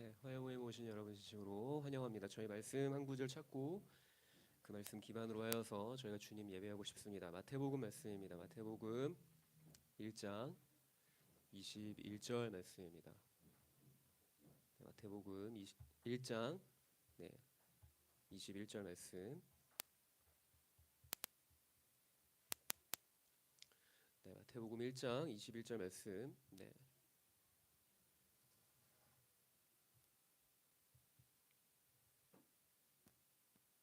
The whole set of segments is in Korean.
네, 화요일에 오신 여러분 진심으로 환영합니다. 저희 말씀 한 구절 찾고 그 말씀 기반으로 하여서 저희가 주님 예배하고 싶습니다. 마태복음 말씀입니다. 마태복음 1장 21절 말씀입니다. 마태복음 1장 21절 말씀. 마태복음 1장 21절 말씀.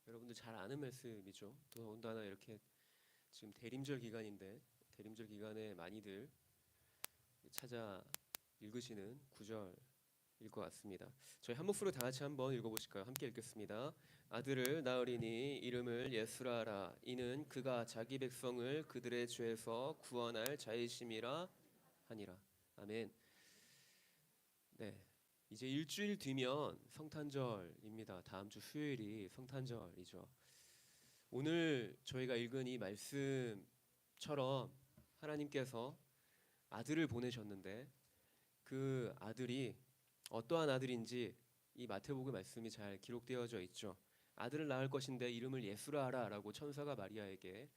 여러분들 잘 아는 말씀이죠. 더군다나 이렇게 지금 대림절 기간인데 대림절 기간에 많이들 찾아 읽으시는 구절일 것 같습니다. 저희 한 목소리로 다 같이 한번 읽어보실까요? 함께 읽겠습니다. 아들을 낳으리니 이름을 예수라 하라. 이는 그가 자기 백성을 그들의 죄에서 구원할 자이심이라 하니라. 아멘. 네. 이제 일주일 뒤면 성탄절입니다. 다음 주 수요일이 성탄절이죠. 오늘 저희가 읽은 이 말씀처럼 하나님께서 아들을 보내셨는데 그 아들이 어떠한 아들인지 이 마태복음 말씀이 잘 기록되어져 있죠. 아들을 낳을 것인데 이름을 예수라 하라 라고 천사가 마리아에게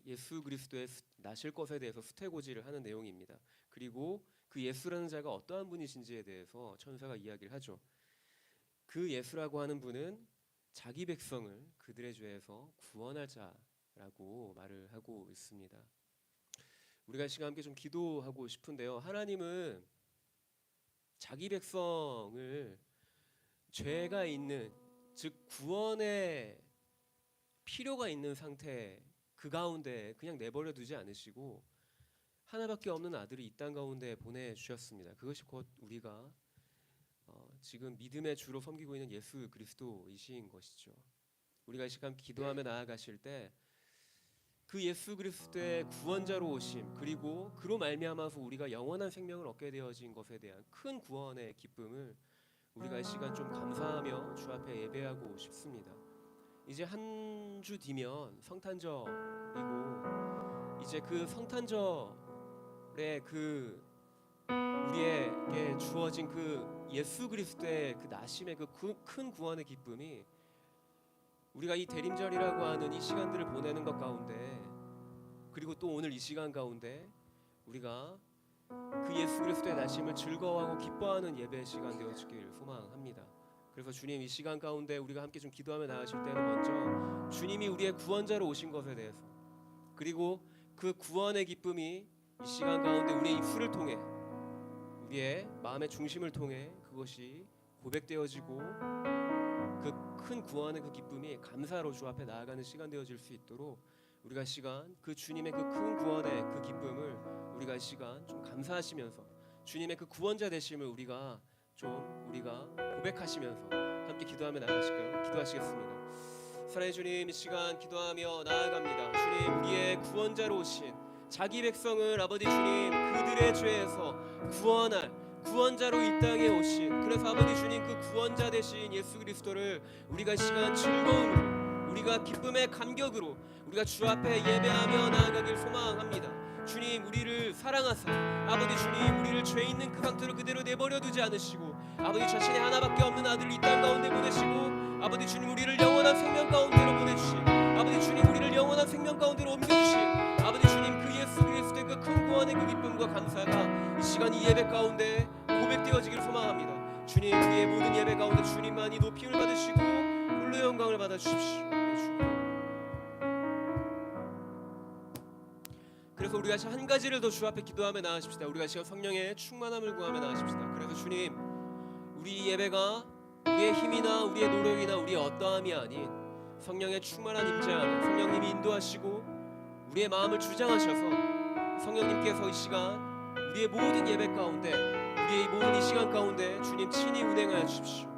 예수 그리스도의 나실 것에 대해서 수태고지를 하는 내용입니다. 그리고 그 예수라는 자가 어떠한 분이신지에 대해서 천사가 이야기를 하죠. 그 예수라고 하는 분은 자기 백성을 그들의 죄에서 구원할 자라고 말을 하고 있습니다. 우리가 이 시간 함께 좀 기도하고 싶은데요. 하나님은 자기 백성을 죄가 있는, 즉 구원의 필요가 있는 상태 그 가운데 그냥 내버려 두지 않으시고 하나밖에 없는 아들을 이 땅 가운데 보내주셨습니다. 그것이 곧 우리가 지금 믿음의 주로 섬기고 있는 예수 그리스도이신 것이죠. 우리가 이 시간 기도하며 나아가실 때 그 예수 그리스도의 구원자로 오심, 그리고 그로 말미암아서 우리가 영원한 생명을 얻게 되어진 것에 대한 큰 구원의 기쁨을 우리가 이 시간 좀 감사하며 주 앞에 예배하고 싶습니다. 이제 한 주 뒤면 성탄절이고 이제 그 성탄절에 그 우리에게 주어진 그 예수 그리스도의 그 나심의 그 큰 구원의 기쁨이 우리가 이 대림절이라고 하는 이 시간들을 보내는 것 가운데, 그리고 또 오늘 이 시간 가운데 우리가 그 예수 그리스도의 나심을 즐거워하고 기뻐하는 예배 시간 되어지길 소망합니다. 그래서 주님, 이 시간 가운데 우리가 함께 좀 기도하며 나아가실 때는 먼저 주님이 우리의 구원자로 오신 것에 대해서, 그리고 그 구원의 기쁨이 이 시간 가운데 우리의 입술을 통해, 우리의 마음의 중심을 통해 그것이 고백되어지고 그 큰 구원의 그 기쁨이 감사로 주 앞에 나아가는 시간 되어질 수 있도록 우리가 시간 그 주님의 그 큰 구원의 그 기쁨을 우리가 시간 좀 감사하시면서 주님의 그 구원자 되심을 우리가 고백하시면서 함께 기도하며 나아가실까요? 기도하시겠습니다. 사랑의 주님, 이 시간 기도하며 나아갑니다. 주님, 우리의 구원자로 오신 자기 백성을 아버지 주님 그들의 죄에서 구원할 구원자로 이 땅에 오신, 그래서 아버지 주님 그 구원자 되신 예수 그리스도를 우리가 이 시간 즐거움으로, 우리가 기쁨의 감격으로 우리가 주 앞에 예배하며 나아가길 소망합니다. 주님, 우리를 사랑하사 아버지 주님 우리를 죄 있는 그 상태로 그대로 내버려 두지 않으시고 아버지 자신의 하나밖에 없는 아들을 이 땅 가운데 보내시고 아버지 주님 우리를 영원한 생명 가운데로 보내주신, 아버지 주님 우리를 영원한 생명 가운데로 옮겨주신 아버지 주님 그 예수 그리스도의 그 큰 구원의 그 기쁨과 감사가 이 시간 이 예배 가운데 고백되어지길 소망합니다. 주님, 우리의 모든 예배 가운데 주님만이 높임을 받으시고 홀로 영광을 받아주십시오. 그래서 우리가 한 가지를 더 주 앞에 기도하며 나아가십시다. 우리가 지금 성령의 충만함을 구하며 나아가십시다. 그래서 주님, 우리 예배가 우리의 힘이나 우리의 노력이나 우리의 어떠함이 아닌 성령의 충만한 임재 안에 성령님이 인도하시고 우리의 마음을 주장하셔서 성령님께서 이 시간 우리의 모든 예배 가운데, 우리의 모든 이 시간 가운데 주님 친히 운행하여 주십시오.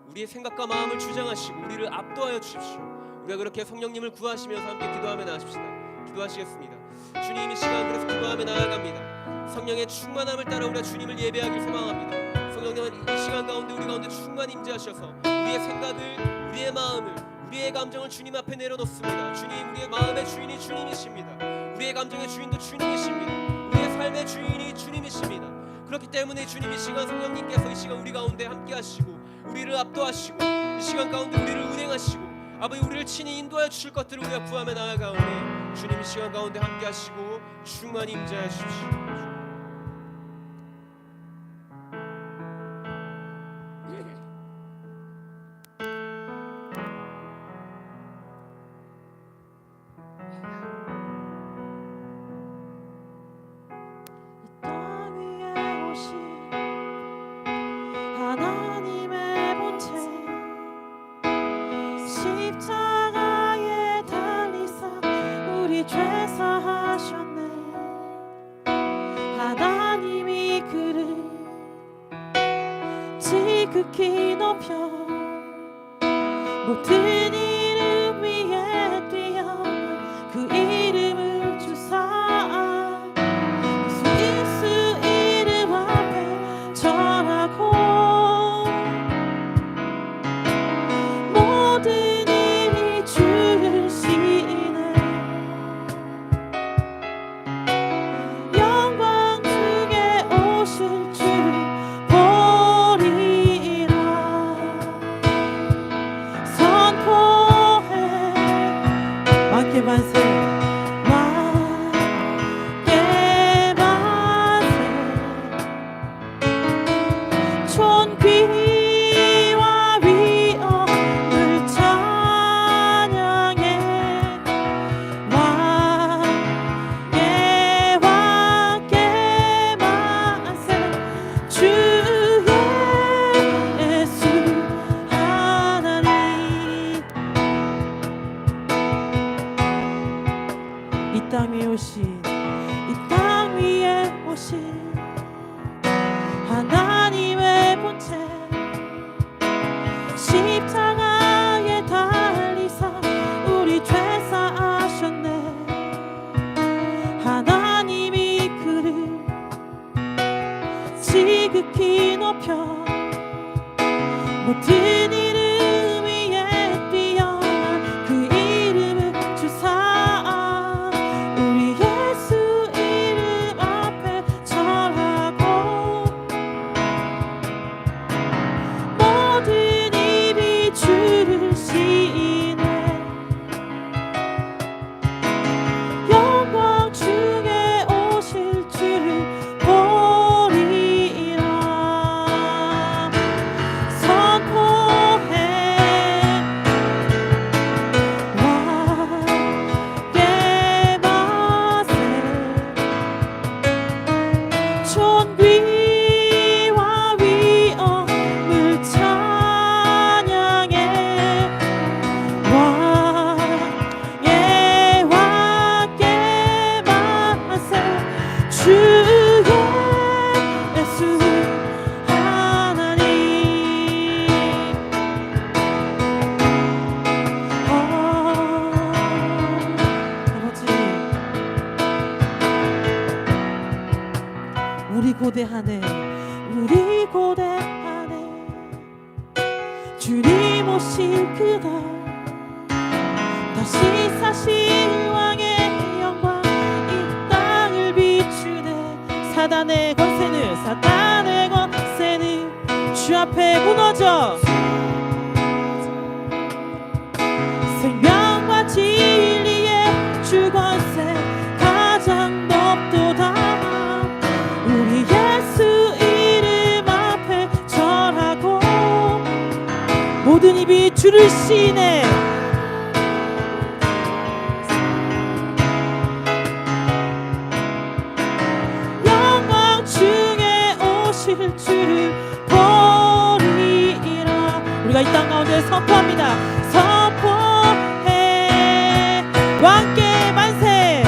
우리의 생각과 마음을 주장하시고 우리를 압도하여 주십시오. 우리가 그렇게 성령님을 구하시면서 함께 기도하며 나아가십시다. 기도하시겠습니다. 주님, 이 시간 그래서 기도하며 나아갑니다. 성령의 충만함을 따라 우리가 주님을 예배하길 소망합니다. 성령님은 이 시간 가운데 우리 가운데 충만 임재하셔서 우리의 생각을, 우리의 마음을, 우리의 감정을 주님 앞에 내려놓습니다. 주님, 우리의 마음의 주인이 주님이십니다. 우리의 감정의 주인도 주님이십니다. 우리의 삶의 주인이 주님이십니다. 그렇기 때문에 때문에 주님 이 시간 성령님께서 이 시간 우리 가운데 함께 하시고 우리를 압도하시고 이 시간 가운데 우리를 운행하시고 아버지 우리를 친히 인도하여 주실 것들을 우리가 구하며 나아가오니 주님 이 시간 가운데 함께 하시고 충만히 임재하여 주십시오. 지극히 높여 모든 이름 위에 뛰어 그 이름을 주사 예수 이름 앞에 절하고 모든 일이 주시네 영광 주게 오실 주를 만세 왕께 만세 존귀와 위엄을 찬양해 왕께 만세 주 예수 하나님 이 땅 위에 오신 이 땅 위에 오신 하나님의 본체 십자가에 달리사 우리 죄 사하셨네 하나님이 그를 지극히 높여 모든 이름 위에 뛰어난 그 이름을 주사 영광 주게 오실 주를 보리라 고대하네 우리 고대하네 주님 오실 그날 다시 사실 왕의 영광 이 땅을 비추네 사단의 권세는 주 앞에 무너져 생명과 진리의 주 권세 가장 높도다 우리 예수 이름 앞에 절하고 모든 입이 주를 시인해 영광 주게 오실 주를 보리라 우리가 이 땅 가운데 선포합니다 선포해 왕께 만세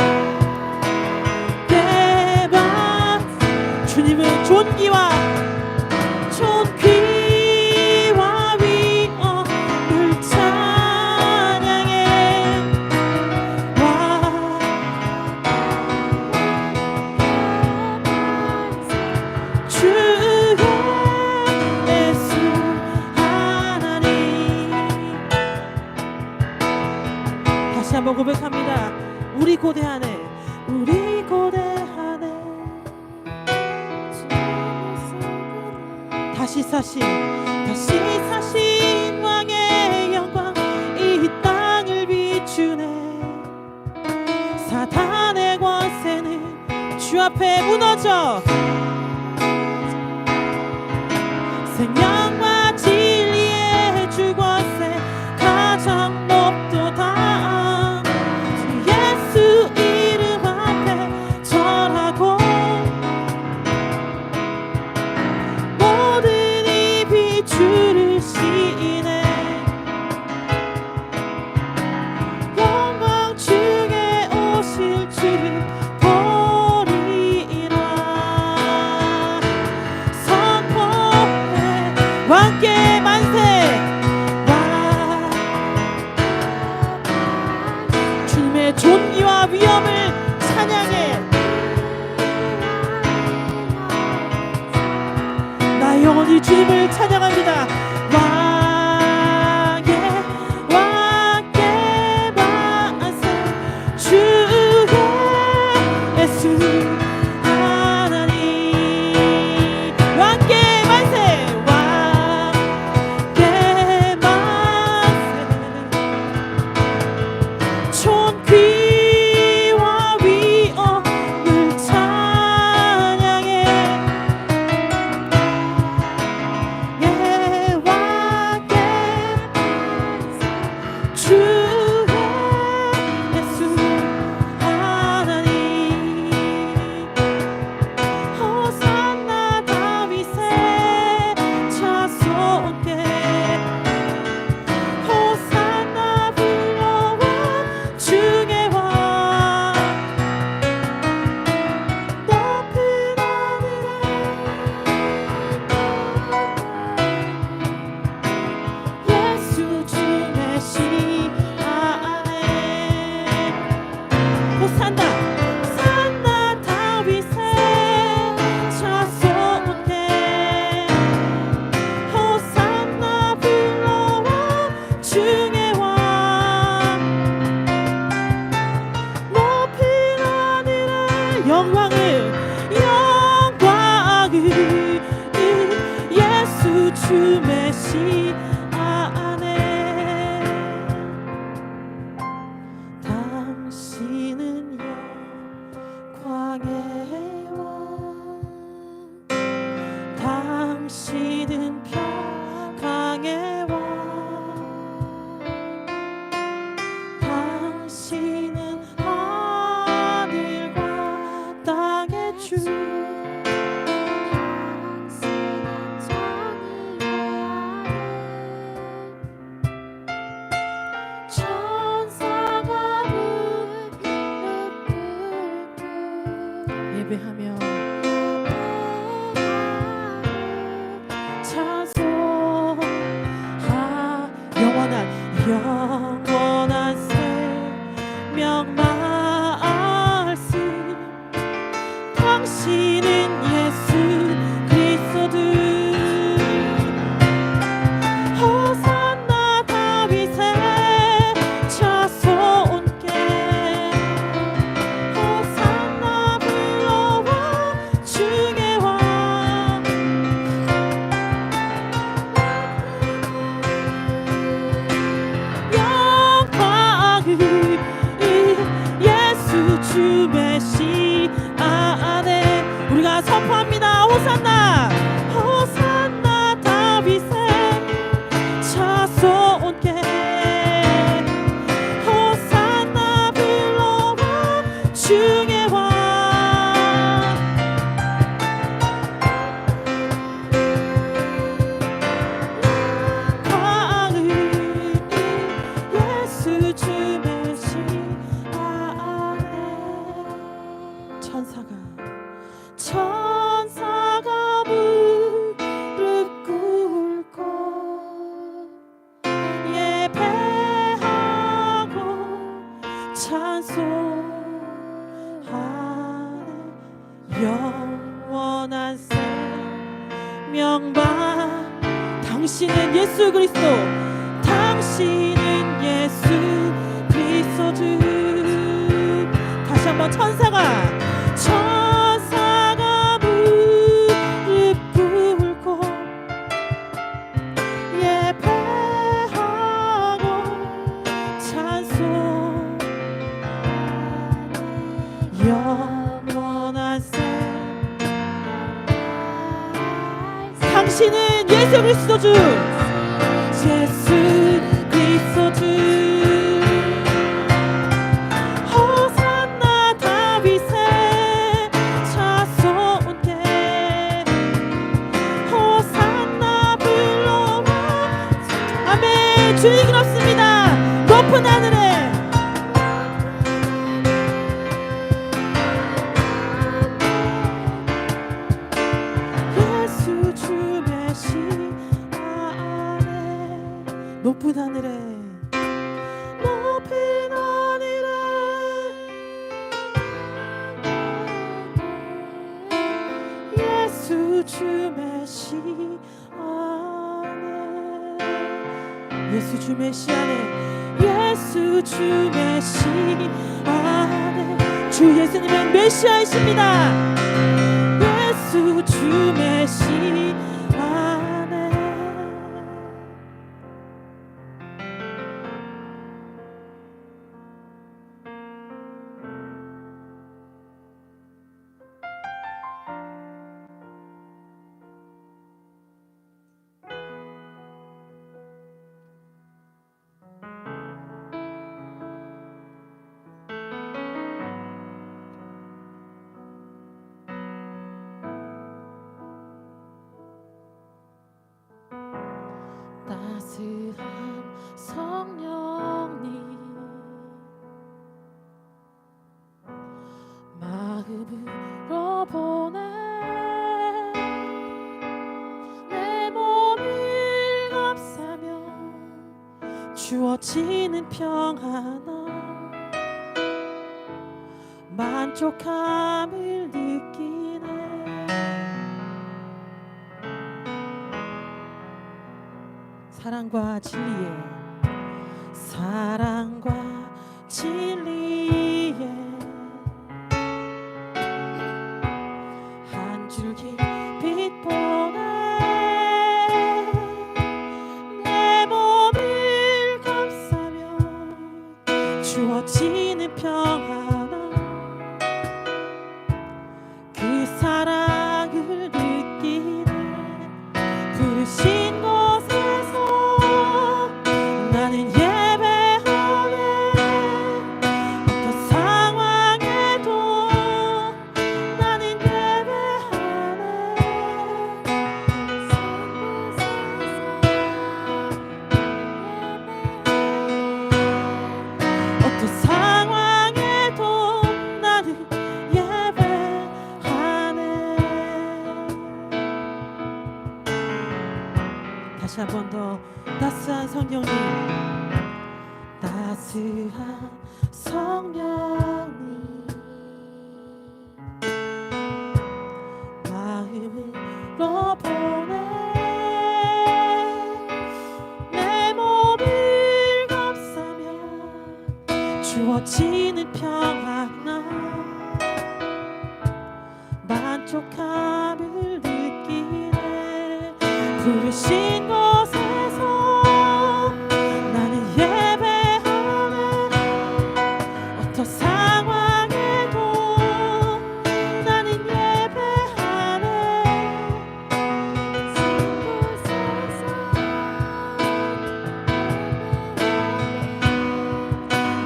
주님은 존귀와 위엄을 찬양해 주 예수 하나님 다시 한번 고백합니다 우리 고대하네 다시 사신 왕의 영광 이 땅을 비추네. 사탄의 권세는 주 앞에 무너져 생명과 진리의 주 권세 가장 높도다. 주 예수 이름 앞에 절하고 모든 입이 주를 시인해. 영광 주게 오실 주를 보리라. 선포해 왕께 만세. 주님의 존귀와 위엄을 찬양해. 나 영원히 주님을 찬양합니다. 왕께 만세. 주의 예수 하나님. 왕께 만세. 왕께 만세. 존귀와 위엄을 찬양해. 예, 왕께 주의 예수 하나님. 호산나 다윗의 자손께 호산나 불러와 주의 왕. 높은 하늘에 예수 주 메시 안에 호산나 산나 다윗의 자손께 호산나 불러와 주의 왕. 높은 하늘에 영광을 예수 주 메시 안에. 당신은 영광의 왕. 당신은 평강의 왕. 당신은 하늘과 땅의 주. 천사가 무릎 꿇고 예배하며 찬송하. 영원한 생명 말씀. 당신은 예수 그리스도. 호산나 다윗의 자손께 호산나 불러와 주의 왕. 영광을 예수 주 메시 안에. 우리가 선포합니다. 호산나 호산나 다윗의 자손께 호산나 불러와 주의 왕. 영광을 예수 주 메시 안에. 천사가 무릎 꿇고 예배하고 찬송하네. 영원한 생명만. 당신은 예수 그리스도. 당신은 예수 그리스도. 다시 한번 천사가 무릎 꿇고 당신은 예수 그리스도 주, 예수 그리스도 주. 호산나 다윗의 자손께, 호산나 불러와. 아멘. 주님은 없습니다. 높은 하늘에 예수 주 메시아 안에, 높은 하늘에, 높은 하늘에 예수 주 메시아 안에, 예수 주 메시아 안에, 예수 주 메시아 안에. 주 예수님은 메시아이십니다. 예수 주 메시아 안에. 따스한 성령님 마음으로 보내 내 몸을 감싸며 주어지는 평안함 만족함을 느끼네. 사랑과 진리에, 사랑과 진리에 한 줄기 빛 보내 내 몸을 감싸며 주어지는 평안함 그 사랑을 느끼네. 부르신 다시 한 번 더. 따스한 성령님, 따스한 성령님 마음으로 보내 내 몸을 감싸며 주어지는 평안함 만족함을 느끼네. 부르신 곳에서 나는 예배하네. 어떤 상황에도 나는 예배하네.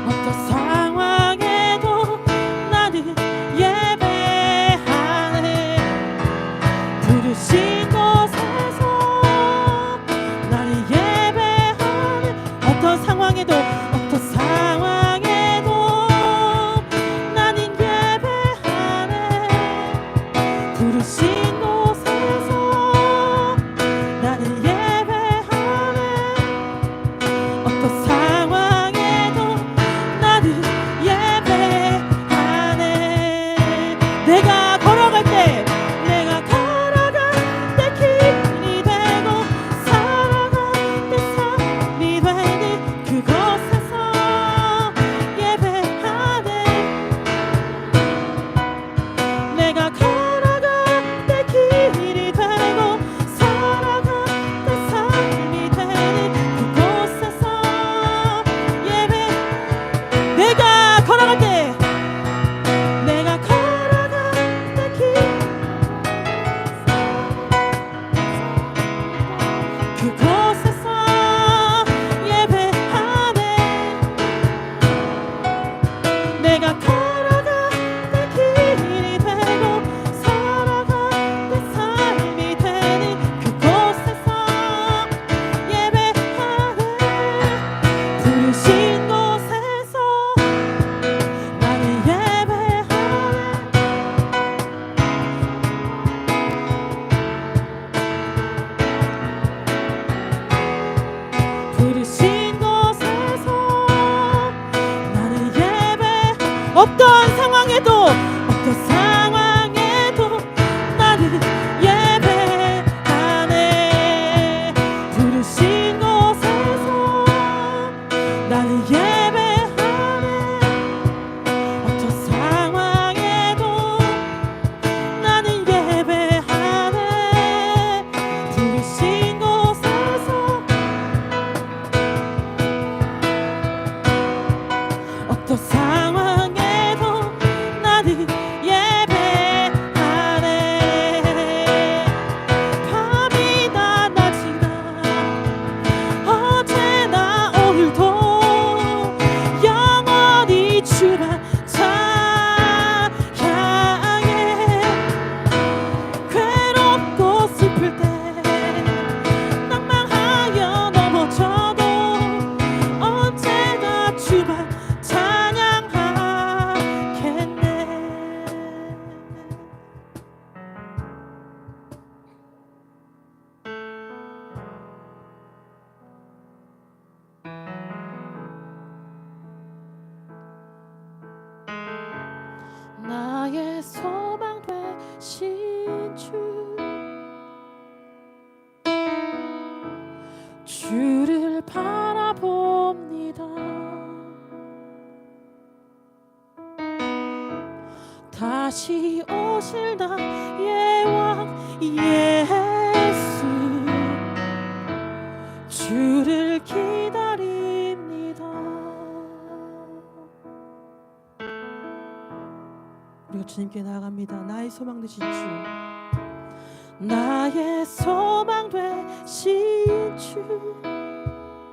어떤 상황에도 나는 예배하네. 부르신 곳에서 신주 주를 바라봅니다. 다시 오실 나의 왕 예수 주를 기다립니다. 우리가 주님께 나아갑니다. 나의 소망 되신 주, 나의 소망 되신 주,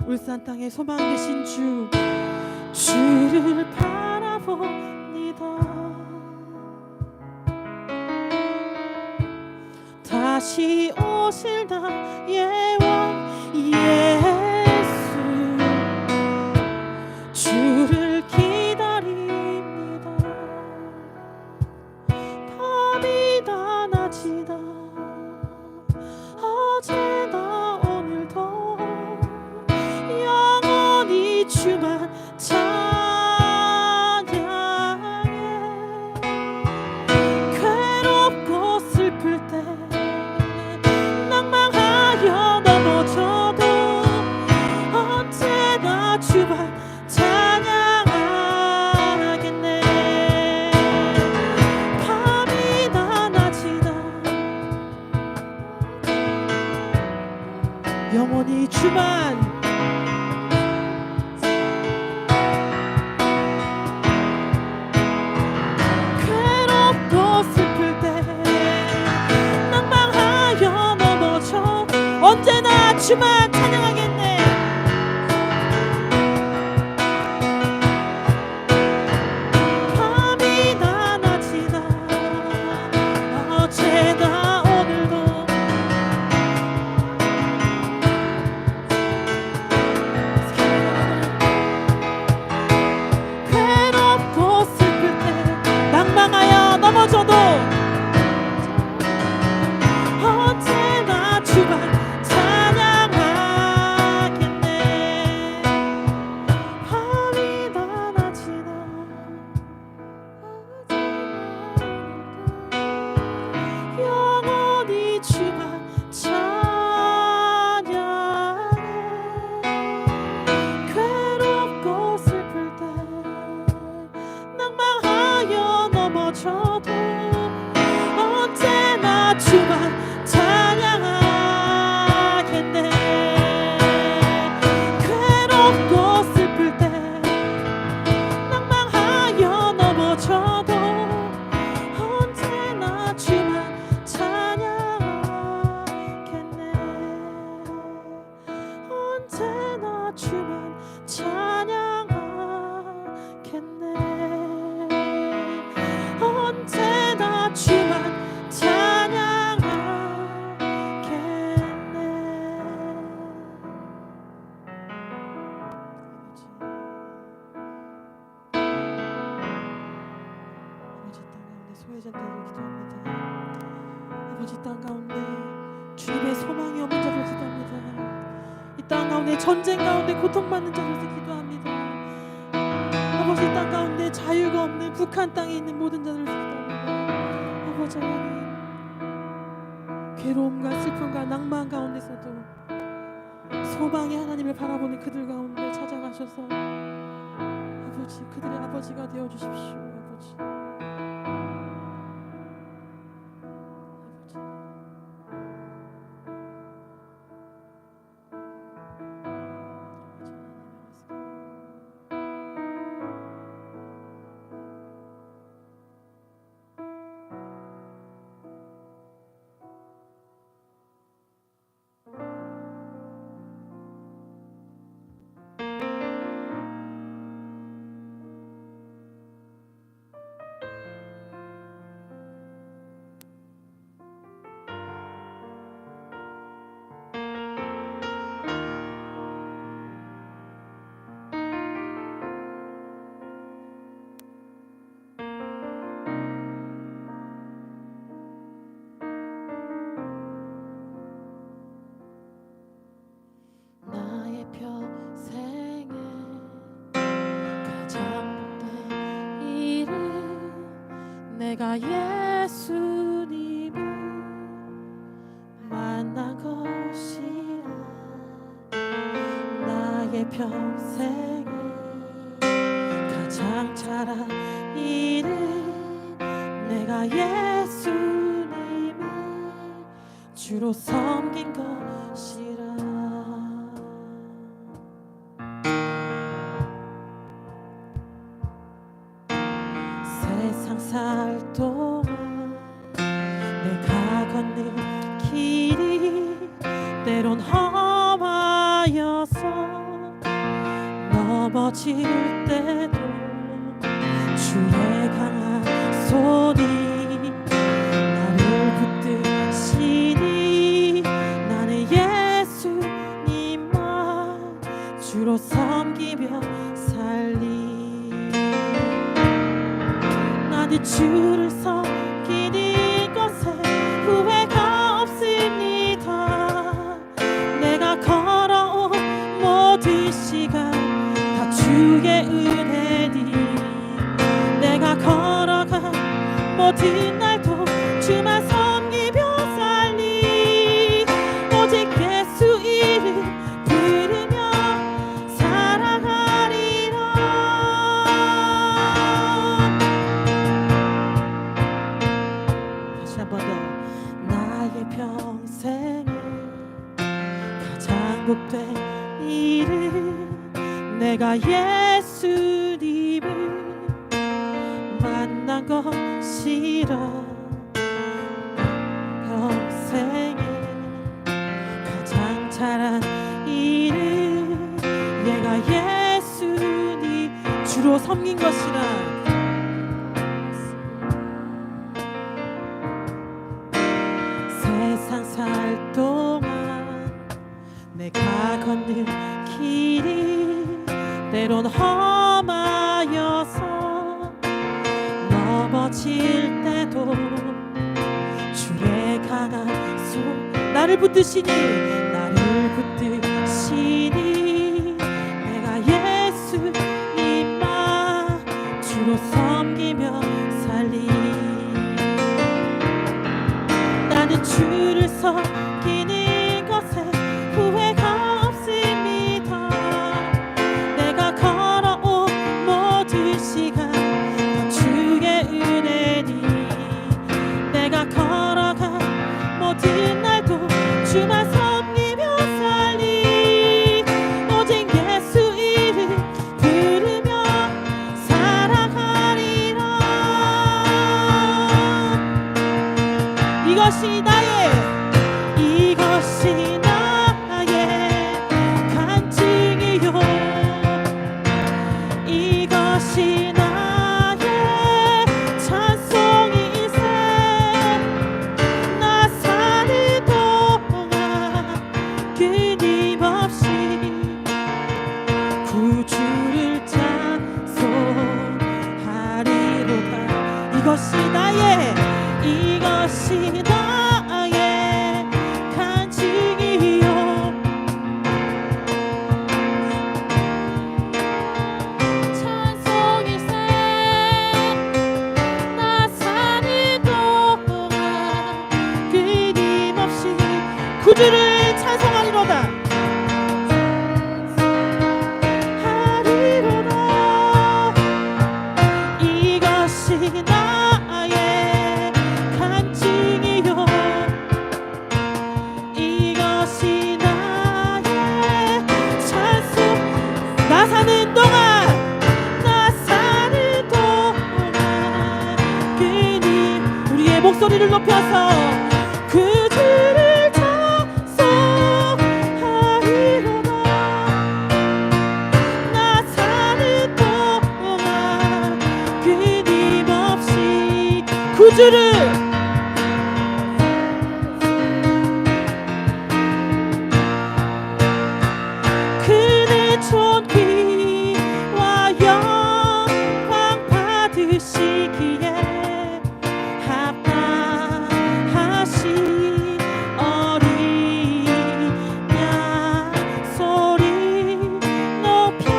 울산 땅의 소망 되신 주, 주를 바라봅니다. 다시 오실 나의 왕 예수 주를 기다립니다. 밤이다 낮이다 어제나 오늘도 영원히 주만 찬양해. 괴롭고 슬플 때 낭망하여 넘어져도 언제나 주만 찬양하겠네. 밤이다 낮이다 영원히 주만 괴롭고 슬플 때 낭망하여 넘어져 언제나 주만 찬양하겠네. 밤이다 낮이다 어제나 오늘도 괴롭고 슬플 때 낭망하여 넘어져도 언제나 주만 찬양하겠네. 밤이다 낮이다 영원히 주만 찬양해. 괴롭고 슬플 때 낭망하여 넘어져도 언제나 주만 찬양하겠네. 괴롭고 슬플 때 낭망하여 넘어져도 언제나 주만 찬양하겠네. 언제나 주만 찬양하겠네. 언제나 주만 소외자들을 기도합니다. 아버지 땅 가운데 주님의 소망이 없는 자들 기도합니다. 이 땅 가운데 전쟁 가운데 고통받는 자들 기도합니다. 아버지 땅 가운데 자유가 없는 북한 땅에 있는 모든 자들 기도합니다. 아버지 하나님 괴로움과 슬픔과 낭만 가운데서도 소망의 하나님을 바라보는 그들 가운데 찾아가셔서 아버지 그들의 아버지가 되어주십시오. 아버지 내가 예수님 평생에 가장 잘한 일은 내가 예수님을 주로 섬긴 것이라. 세상 살 동안 내가 걷는 길이 때론 험하여서 넘어질 때도 주의 강한 손이 나를 붙드시니 나는 예수님만 주로 섬기며 살리. 나는 주를 섬기는 것에 후회가 없습니다. 내가 걸어온 모든 시간 다 주의 은혜니 내가 걸어간 모든 날도 주만 섬기며 살리. 오직 예수 이름 부르며 살아가리라. 다시 한 번 더. 나의 평생에 가장 복된 일은 내가 예수님을 만난 것이라. 평생에 가장 잘한 일은 내가 예수님 주로 섬긴 것이라. 세상 살 동안 내가 걷는 길이 때론 험하여서 넘어질 때도 주의 강한 손 나를 붙드시니 내가 예수님만 주로 섬기며 살리. 나는 주를 섬기는 것에 후회가 없습니다. 내가 걸어온 모든 시간 주의 은혜니 내가 걸어간 모든 날도 주만 섬기며 살리. 오직 예수 이름 부르며 살아가리라. 이것이 나의 간증이요. 이것이 나의 찬송일세. 나 사는 동안 끊임없이 구주를 찬송하리로다. 이것이 나의 간증이요. 찬송일세. 나 사는 동안 끊임없이 구주를 찬송하리로다. 이것이 나의 간증이요. 이것이 나의 찬송. 나 사는 동안 우리의 목소리를 높여서 그주를 찬송하리로다. 나 사는 동안 끊임없이 구주를 그는 존귀와 영광 받으시기에 합당하신 어린 양 소리 높여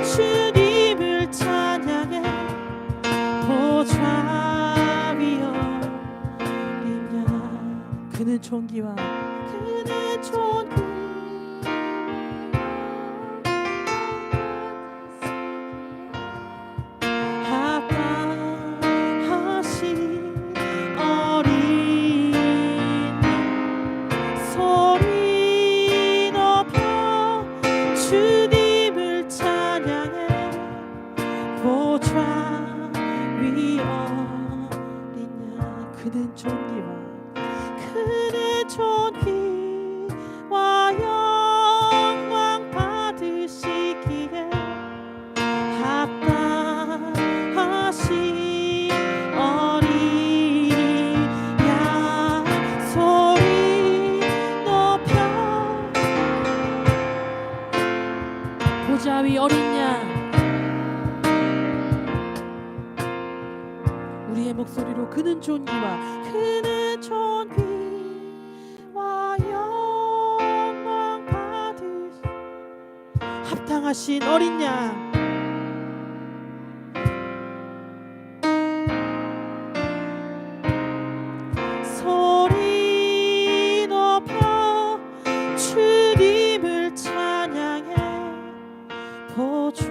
주님을 찬양해. 보좌 위에 그는 존귀와 존귀와 그는 존귀와 영광 받으시기에 합당하신 어린 양 소리 높여 보좌 위 어린 양 우리의 목소리로 그는 존귀와 영광 받으시 합당하신 어린 양 소리 높여 주님을 찬양해 보좌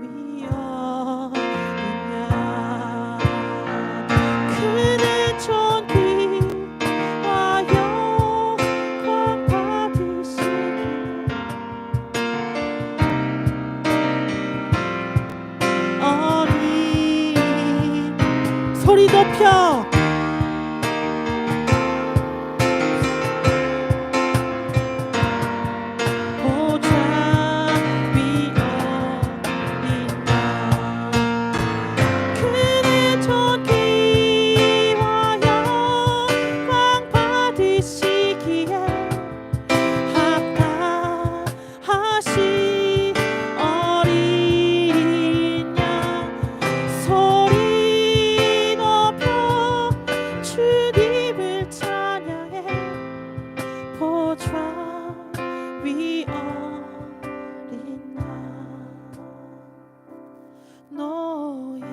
위 어린 양 그는 존귀와 영광 받으시기에 어린 소리 높여 위 어린 양 노예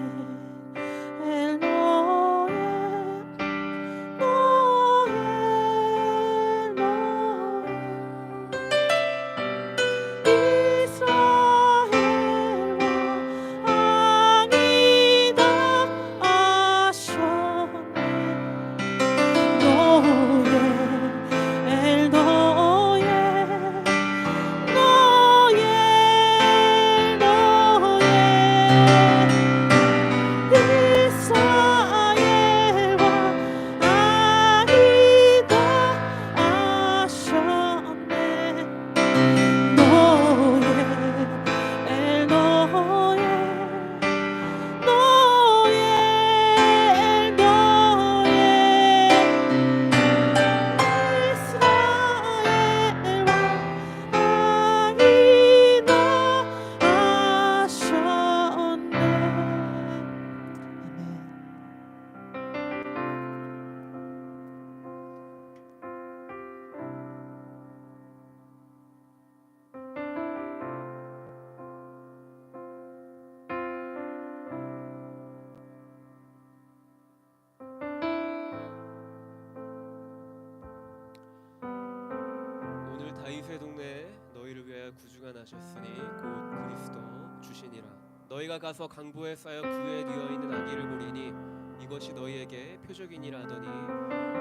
다윗의 동네에 너희를 위하여 구주가 나셨으니 곧 그리스도 주시니라. 너희가 가서 강보에 쌓여 구에 뉘어 있는 아기를 보리니 이것이 너희에게 표적이니라 하더니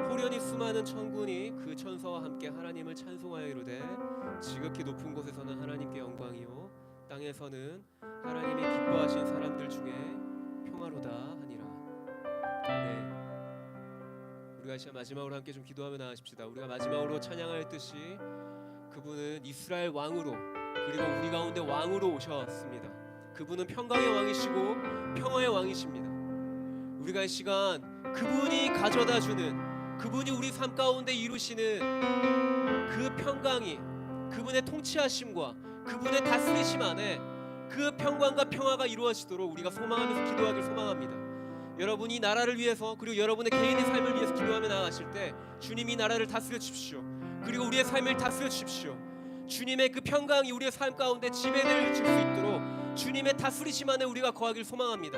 호련히 수많은 천군이 그 천사와 함께 하나님을 찬송하여 이르되 지극히 높은 곳에서는 하나님께 영광이요 땅에서는 하나님이 기뻐하신 사람들 중에 평화로다 하니라. 네. 우리가 시간 마지막으로 함께 좀 기도하며 나가십시다. 우리가 마지막으로 찬양할 듯이 그분은 이스라엘 왕으로 그리고 우리 가운데 왕으로 오셨습니다. 그분은 평강의 왕이시고 평화의 왕이십니다. 우리가 이 시간 그분이 가져다주는 그분이 우리 삶 가운데 이루시는 그 평강이 그분의 통치하심과 그분의 다스리심 안에 그 평강과 평화가 이루어지도록 우리가 소망하면서 기도하길 소망합니다. 여러분이 나라를 위해서 그리고 여러분의 개인의 삶을 위해서 기도하며 나아가실 때 주님이 나라를 다스려 주십시오. 그리고 우리의 삶을 다스려 주십시오. 주님의 그 평강이 우리의 삶 가운데 지배를 줄 수 있도록 주님의 다스리심 안에 우리가 거하길 소망합니다.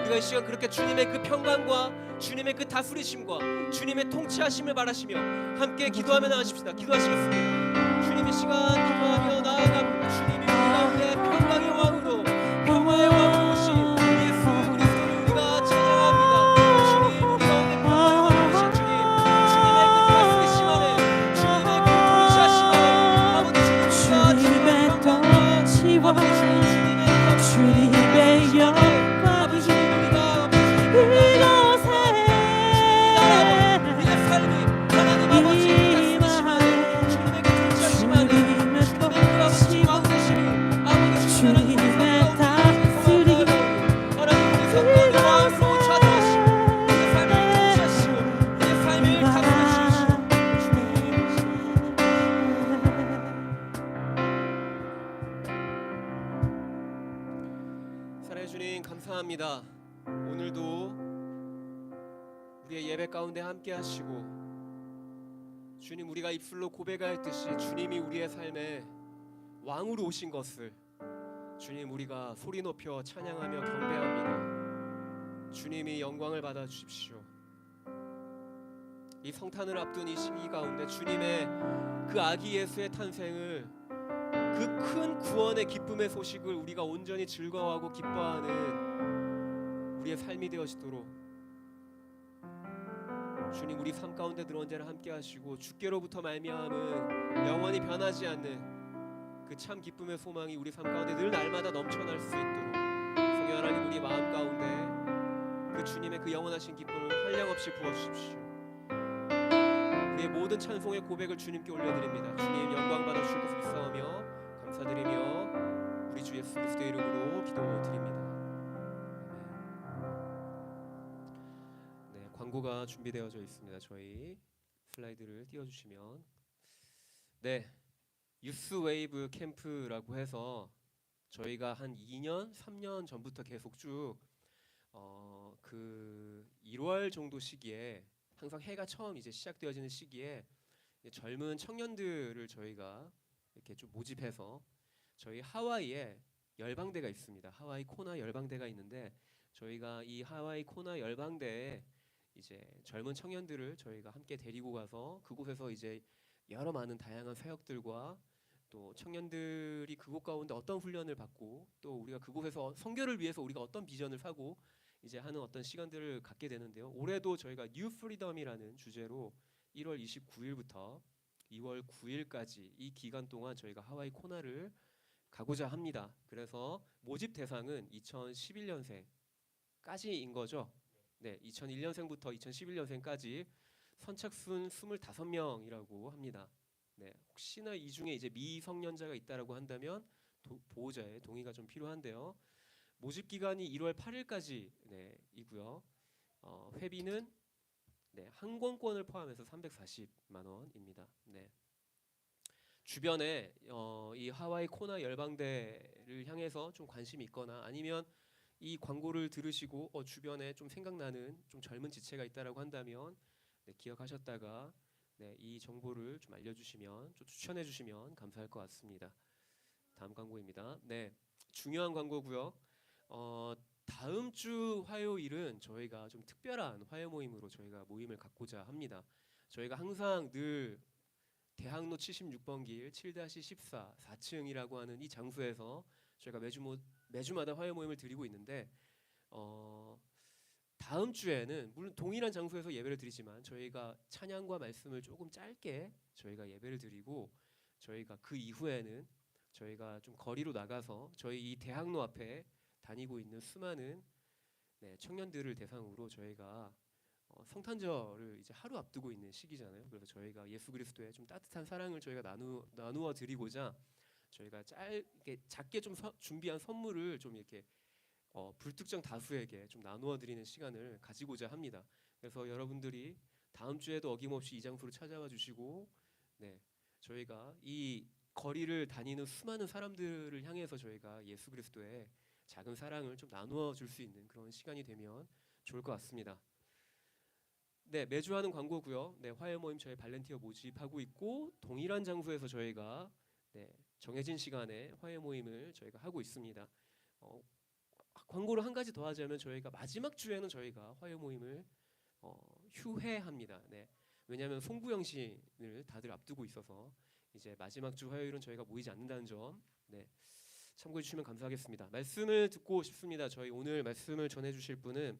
우리가 이 시간 그렇게 주님의 그 평강과 주님의 그 다스리심과 주님의 통치하심을 바라시며 함께 기도하며 나가십시다. 기도하시겠습니다. 주님 이 시간 기도하며 나아갑니다. 주님이 우리 가운데 평강의 왕으로 평화의 왕으로 오신 예수 그리스도를 우리가 찬양합니다. 주님 우리 가운데 평화의 왕으로 오신 주님 주님의 그 다스리심 안에 주님의 그 통치하심 안에 아버지 주님의 통치와 주님의 영광이 이곳에 감사합니다. 오늘도 우리의 예배 가운데 함께 하시고 주님, 우리가 입술로 고백하였듯이 주님이 우리의 삶에 왕으로 오신 것을 주님, 우리가 소리 높여 찬양하며 경배합니다. 주님이 영광을 받아 주십시오. 이 성탄을 앞둔 이 시기 가운데 주님의 그 아기 예수의 탄생을, 그 큰 구원의 기쁨의 소식을 우리가 온전히 즐거워하고 기뻐하는 우리의 삶이 되어지도록 주님, 우리 삶 가운데 늘 언제나 함께 하시고 주께로부터 말미암은 영원히 변하지 않는 그 참 기쁨의 소망이 우리 삶 가운데 늘 날마다 넘쳐날 수 있도록 성령 하나님, 우리 마음 가운데 그 주님의 그 영원하신 기쁨을 한량없이 부어주십시오. 우리의 모든 찬송의 고백을 주님께 올려드립니다. 주님, 영광 받아 주실 것을 믿사오며 감사드리며 우리 주 예수 그리스도의 이름으로 기도드립니다. 네, 광고가 준비되어져 있습니다. 저희 슬라이드를 띄워주시면, 네, 유스 웨이브 캠프라고 해서 저희가 한 2년, 3년 전부터 계속 쭉 그 1월 정도 시기에 항상 해가 처음 이제 시작되어지는 시기에 젊은 청년들을 저희가 이렇게 좀 모집해서 저희 하와이에 열방대가 있습니다. 하와이 코나 열방대가 있는데 저희가 이 하와이 코나 열방대에 이제 젊은 청년들을 저희가 함께 데리고 가서 그곳에서 이제 여러 많은 다양한 사역들과 또 청년들이 그곳 가운데 어떤 훈련을 받고 또 우리가 그곳에서 선교를 위해서 우리가 어떤 비전을 사고 이제 하는 어떤 시간들을 갖게 되는데요. 올해도 저희가 뉴 프리덤이라는 주제로 1월 29일부터 2월 9일까지 이 기간 동안 저희가 하와이 코나를 가고자 합니다. 그래서 모집 대상은 2011년생까지인 거죠. 네, 2001년생부터 2011년생까지 선착순 25명이라고 합니다. 네, 혹시나 이 중에 이제 미성년자가 있다라고 한다면 보호자의 동의가 좀 필요한데요. 모집 기간이 1월 8일까지 이고요. 회비는 항공권을 포함해서 340만 원입니다. 네. 주변에 이 하와이 코나 열방대를 향해서 좀 관심이 있거나 아니면 이 광고를 들으시고 주변에 좀 생각나는 좀 젊은 지체가 있다라고 한다면 기억하셨다가 이 정보를 좀 알려주시면, 좀 추천해주시면 감사할 것 같습니다. 다음 광고입니다. 네, 중요한 광고고요. 다음 주 화요일은 저희가 좀 특별한 화요 모임으로 저희가 모임을 갖고자 합니다. 저희가 항상 늘 대학로 76번 길 7-14 4층이라고 하는 이 장소에서 저희가 매주마다 화요 모임을 드리고 있는데 다음 주에는 물론 동일한 장소에서 예배를 드리지만 저희가 찬양과 말씀을 조금 짧게 저희가 예배를 드리고 저희가 그 이후에는 저희가 좀 거리로 나가서 저희 이 대학로 앞에 다니고 있는 수많은 청년들을 대상으로 저희가 성탄절을 이제 하루 앞두고 있는 시기잖아요. 그래서 저희가 예수 그리스도의 좀 따뜻한 사랑을 저희가 나누어 드리고자 저희가 작게 좀 준비한 선물을 좀 이렇게 불특정 다수에게 좀 나누어 드리는 시간을 가지고자 합니다. 그래서 여러분들이 다음 주에도 어김없이 이 장소로 찾아와 주시고 저희가 이 거리를 다니는 수많은 사람들을 향해서 저희가 예수 그리스도의 작은 사랑을 좀 나누어 줄 수 있는 그런 시간이 되면 좋을 것 같습니다. 네, 매주 하는 광고고요. 네, 화요 모임 저희 발렌티어 모집하고 있고 동일한 장소에서 저희가 정해진 시간에 화요 모임을 저희가 하고 있습니다. 광고를 한 가지 더 하자면 저희가 마지막 주에는 저희가 화요 모임을 휴회합니다. 네, 왜냐하면 송구영신을 다들 앞두고 있어서 이제 마지막 주 화요일은 저희가 모이지 않는다는 점 참고해 주시면 감사하겠습니다. 말씀을 듣고 싶습니다. 저희 오늘 말씀을 전해주실 분은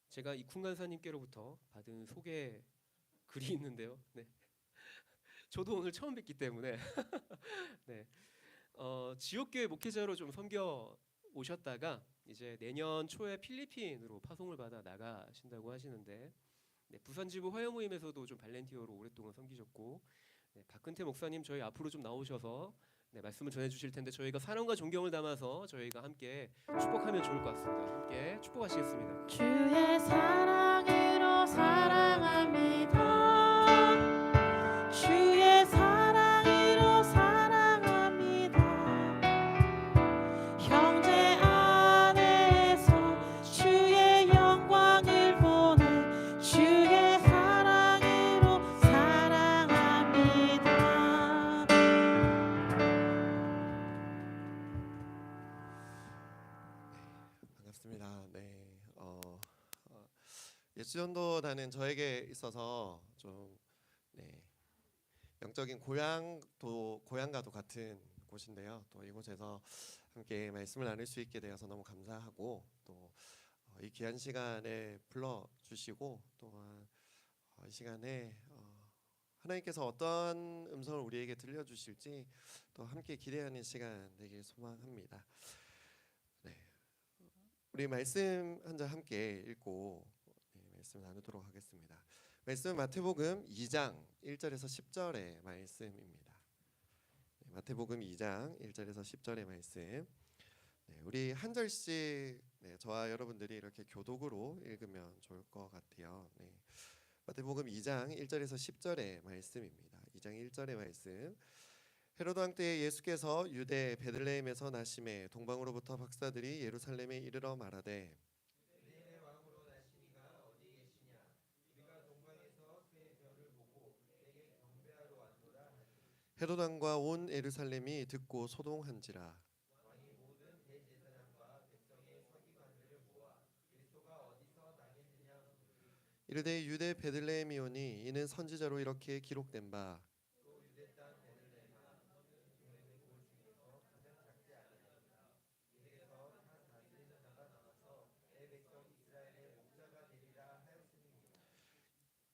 제가 이쿤 간사님께로부터 받은 소개 글이 있는데요. 저도 오늘 처음 뵙기 때문에 지역교회 목회자로 좀 섬겨 오셨다가 이제 내년 초에 필리핀으로 파송을 받아 나가신다고 하시는데 부산 지부 화요 모임에서도 좀 발렌티어로 오랫동안 섬기셨고 박근태 목사님 저희 앞으로 좀 나오셔서 말씀을 전해주실 텐데 저희가 사랑과 존경을 담아서 저희가 함께 축복하면 좋을 것 같습니다. 함께 축복하시겠습니다. 주의 사랑으로 사랑합니다. 주의 사랑으로 사랑합니다. 네, 예수전도단은 저에게 있어서 좀 네, 영적인 고향과도 같은 곳인데요. 또 이곳에서 함께 말씀을 나눌 수 있게 되어서 너무 감사하고 또 이 귀한 시간에 불러 주시고 또한 이 시간에 하나님께서 어떤 음성을 우리에게 들려 주실지 또 함께 기대하는 시간 되길 소망합니다. 네. 우리 말씀 한 절 함께 읽고 말씀 나누도록 하겠습니다. 말씀 마태복음 2장 1절에서 10절의 말씀입니다. 마태복음 2장 1절에서 10절의 말씀. 우리 한 절씩 저와 여러분들이 이렇게 교독으로 읽으면 좋을 것 같아요. 마태복음 2장 1절에서 10절의 말씀입니다. 2장 1절의 말씀. 헤로드 왕 때에 예수께서 유대 베들레헴에서 나심에 동방으로부터 박사들이 예루살렘에 이르러 말하되 헤로드 왕과 온 예루살렘이 듣고 소동한지라. 이르되 유대 베들레헴이오니 이는 선지자로 이렇게 기록된 바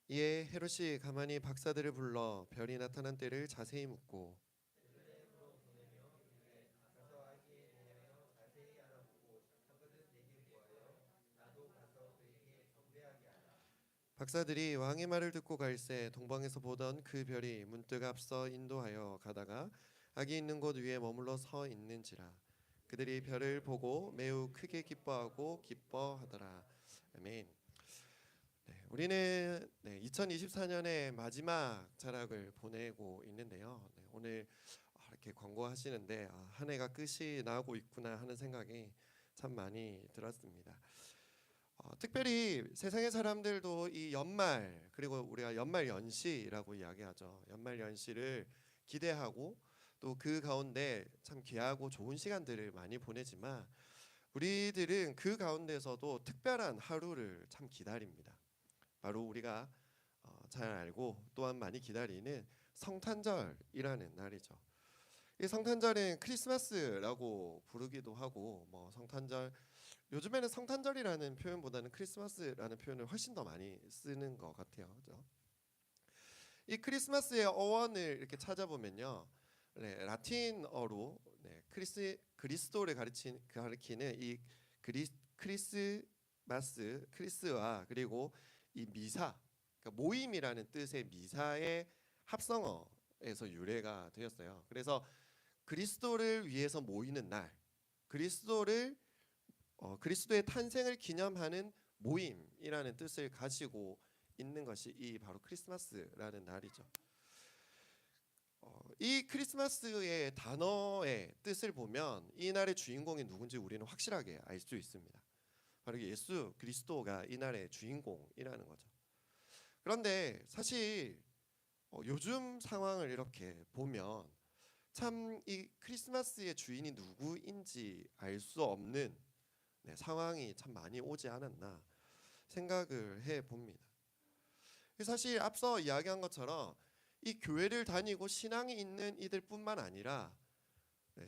이에 헤롯이 가만히 박사들을 불러 별이 나타난 때를 자세히 묻고 박사들이 왕의 말을 듣고 갈새 동방에서 보던 그 별이 문득 앞서 인도하여 가다가 악이 있는 곳 위에 머물러 서 있는지라. 그들이 별을 보고 매우 크게 기뻐하고 기뻐하더라. 아멘. 우리는 2024년의 마지막 자락을 보내고 있는데요. 오늘 이렇게 광고하시는데 한 해가 끝이 나고 있구나 하는 생각이 참 많이 들었습니다. 특별히 세상의 사람들도 이 연말 그리고 우리가 연말 연시라고 이야기하죠. 연말 연시를 기대하고 또 그 가운데 참 귀하고 좋은 시간들을 많이 보내지만 우리들은 그 가운데서도 특별한 하루를 참 기다립니다. 바로 우리가 잘 알고 또한 많이 기다리는 성탄절이라는 날이죠. 이 성탄절은 크리스마스라고 부르기도 하고 성탄절 요즘에는 성탄절이라는 표현보다는 크리스마스라는 표현을 훨씬 더 많이 쓰는 것 같아요. 그렇죠? 이 크리스마스의 어원을 이렇게 찾아보면요, 라틴어로 그리스도를 가리키는 이 크리스마스, 크리스와 그리고 이 미사, 그러니까 모임이라는 뜻의 미사의 합성어에서 유래가 되었어요. 그래서 그리스도를 위해서 모이는 날, 그리스도의 탄생을 기념하는 모임이라는 뜻을 가지고 있는 것이 이 바로 크리스마스라는 날이죠. 이 크리스마스의 단어의 뜻을 보면 이 날의 주인공이 누군지 우리는 확실하게 알 수 있습니다. 바로 예수 그리스도가 이 날의 주인공이라는 거죠. 그런데 사실 요즘 상황을 이렇게 보면 참 이 크리스마스의 주인이 누구인지 알 수 없는 상황이 참 많이 오지 않았나 생각을 해봅니다. 사실 앞서 이야기한 것처럼 이 교회를 다니고 신앙이 있는 이들뿐만 아니라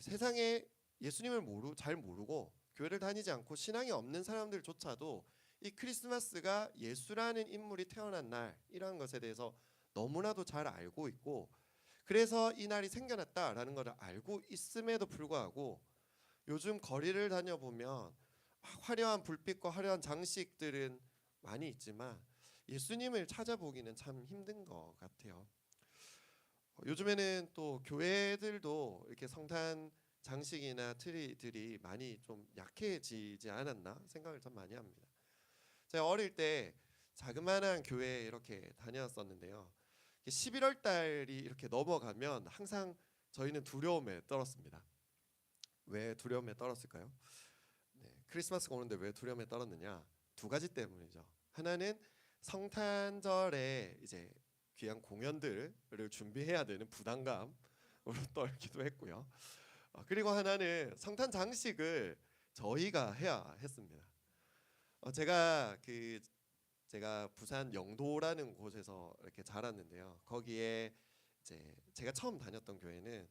세상에 예수님을 잘 모르고 교회를 다니지 않고 신앙이 없는 사람들조차도 이 크리스마스가 예수라는 인물이 태어난 날이라는 것에 대해서 너무나도 잘 알고 있고 그래서 이 날이 생겨났다라는 것을 알고 있음에도 불구하고 요즘 거리를 다녀보면 화려한 불빛과 화려한 장식들은 많이 있지만 예수님을 찾아보기는 참 힘든 것 같아요. 요즘에는 또 교회들도 이렇게 성탄 장식이나 트리들이 많이 좀 약해지지 않았나 생각을 참 많이 합니다. 제가 어릴 때 자그마한 교회에 이렇게 다녔었는데요. 11월 달이 이렇게 넘어가면 항상 저희는 두려움에 떨었습니다. 왜 두려움에 떨었을까요? 크리스마스가 오는데 왜 두려움에 떨었느냐? 두 가지 때문이죠. 하나는 성탄절에 이제 귀한 공연들을 준비해야 되는 부담감으로 떨기도 했고요. 그리고 하나는 성탄 장식을 저희가 해야 했습니다. 제가 부산 영도라는 곳에서 이렇게 자랐는데요. 거기에 이제 제가 처음 다녔던 교회는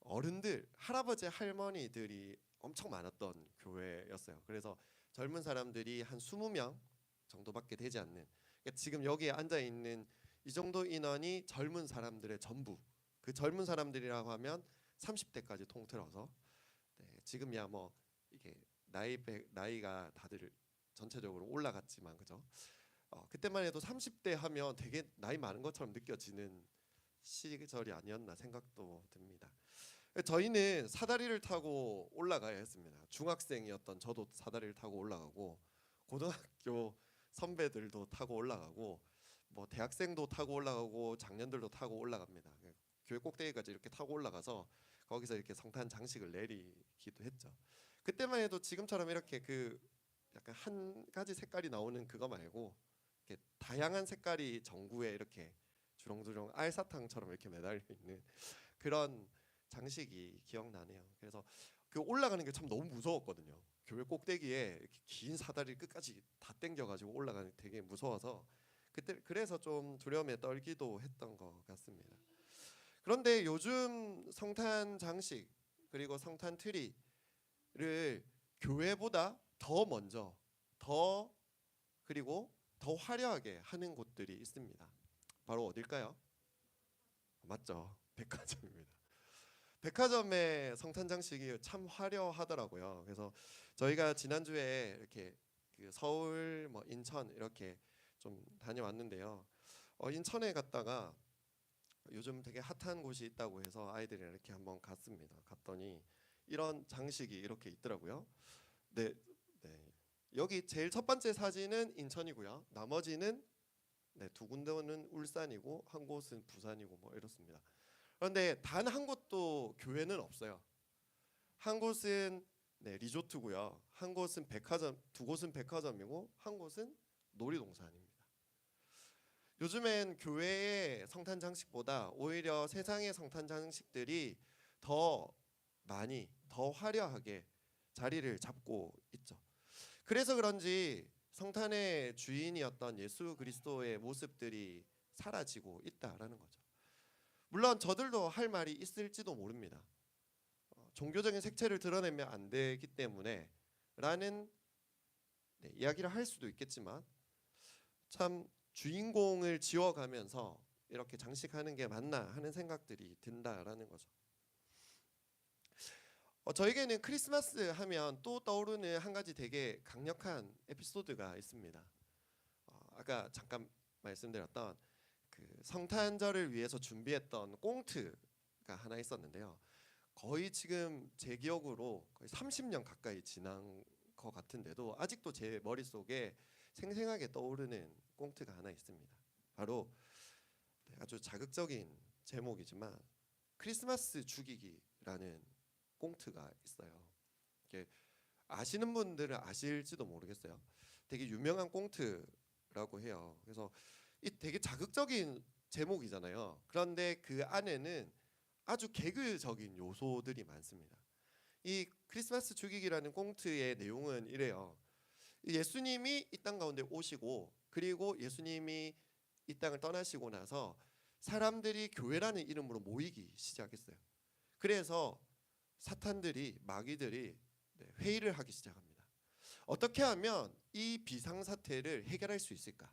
어른들, 할아버지, 할머니들이 엄청 많았던 교회였어요. 그래서 젊은 사람들이 한 20명 정도밖에 되지 않는. 그러니까 지금 여기에 앉아 있는 이 정도 인원이 젊은 사람들의 전부. 그 젊은 사람들이라고 하면 30대까지 통틀어서 지금이야 뭐 이게 나이가 다들 전체적으로 올라갔지만 그죠? 그때만 해도 30대 하면 되게 나이 많은 것처럼 느껴지는 시절이 아니었나 생각도 듭니다. 저희는 사다리를 타고 올라가야 했습니다. 중학생이었던 저도 사다리를 타고 올라가고 고등학교 선배들도 타고 올라가고 뭐 대학생도 타고 올라가고 장년들도 타고 올라갑니다. 교회 꼭대기까지 이렇게 타고 올라가서 거기서 이렇게 성탄 장식을 내리기도 했죠. 그때만 해도 지금처럼 이렇게 그 약간 한 가지 색깔이 나오는 그거 말고 이렇게 다양한 색깔이 전구에 이렇게 주렁주렁 알사탕처럼 이렇게 매달려 있는 그런 장식이 기억나네요. 그래서 그 올라가는 게 참 너무 무서웠거든요. 교회 꼭대기에 이렇게 긴 사다리 끝까지 다 당겨가지고 올라가는 게 되게 무서워서 그때 그래서 좀 두려움에 떨기도 했던 것 같습니다. 그런데 요즘 성탄 장식 그리고 성탄 트리를 교회보다 더 먼저 그리고 더 화려하게 하는 곳들이 있습니다. 바로 어딜까요? 맞죠. 백화점입니다. 백화점의 성탄 장식이 참 화려하더라고요. 그래서 저희가 지난주에 이렇게 그 서울 뭐 인천 이렇게 좀 다녀왔는데요. 인천에 갔다가 요즘 되게 핫한 곳이 있다고 해서 아이들이랑 이렇게 한번 갔습니다. 갔더니 이런 장식이 이렇게 있더라고요. 네. 여기 제일 첫 번째 사진은 인천이고요. 나머지는 두 군데는 울산이고 한 곳은 부산이고 뭐 이렇습니다. 그런데 단 한 곳도 교회는 없어요. 한 곳은 리조트고요. 한 곳은 백화점, 두 곳은 백화점이고 한 곳은 놀이동산입니다. 요즘엔 교회의 성탄 장식보다 오히려 세상의 성탄 장식들이 더 많이, 더 화려하게 자리를 잡고 있죠. 그래서 그런지 성탄의 주인이었던 예수 그리스도의 모습들이 사라지고 있다라는 거죠. 물론 저들도 할 말이 있을지도 모릅니다. 종교적인 색채를 드러내면 안 되기 때문에 라는 이야기를 할 수도 있겠지만 참 주인공을 지워가면서 이렇게 장식하는 게 맞나 하는 생각들이 든다라는 거죠. 저에게는 크리스마스 하면 또 떠오르는 한 가지 되게 강력한 에피소드가 있습니다. 아까 잠깐 말씀드렸던 그 성탄절을 위해서 준비했던 꽁트가 하나 있었는데요. 거의 지금 제 기억으로 거의 30년 가까이 지난 것 같은데도 아직도 제 머릿속에 생생하게 떠오르는 꽁트가 하나 있습니다. 바로 아주 자극적인 제목이지만 크리스마스 죽이기라는 꽁트가 있어요. 이게 아시는 분들은 아실지도 모르겠어요. 되게 유명한 꽁트라고 해요. 그래서 이 되게 자극적인 제목이잖아요. 그런데 그 안에는 아주 개그적인 요소들이 많습니다. 이 크리스마스 죽이기라는 꽁트의 내용은 이래요. 예수님이 이 땅 가운데 오시고 그리고 예수님이 이 땅을 떠나시고 나서 사람들이 교회라는 이름으로 모이기 시작했어요. 그래서 사탄들이 마귀들이 회의를 하기 시작합니다. 어떻게 하면 이 비상사태를 해결할 수 있을까?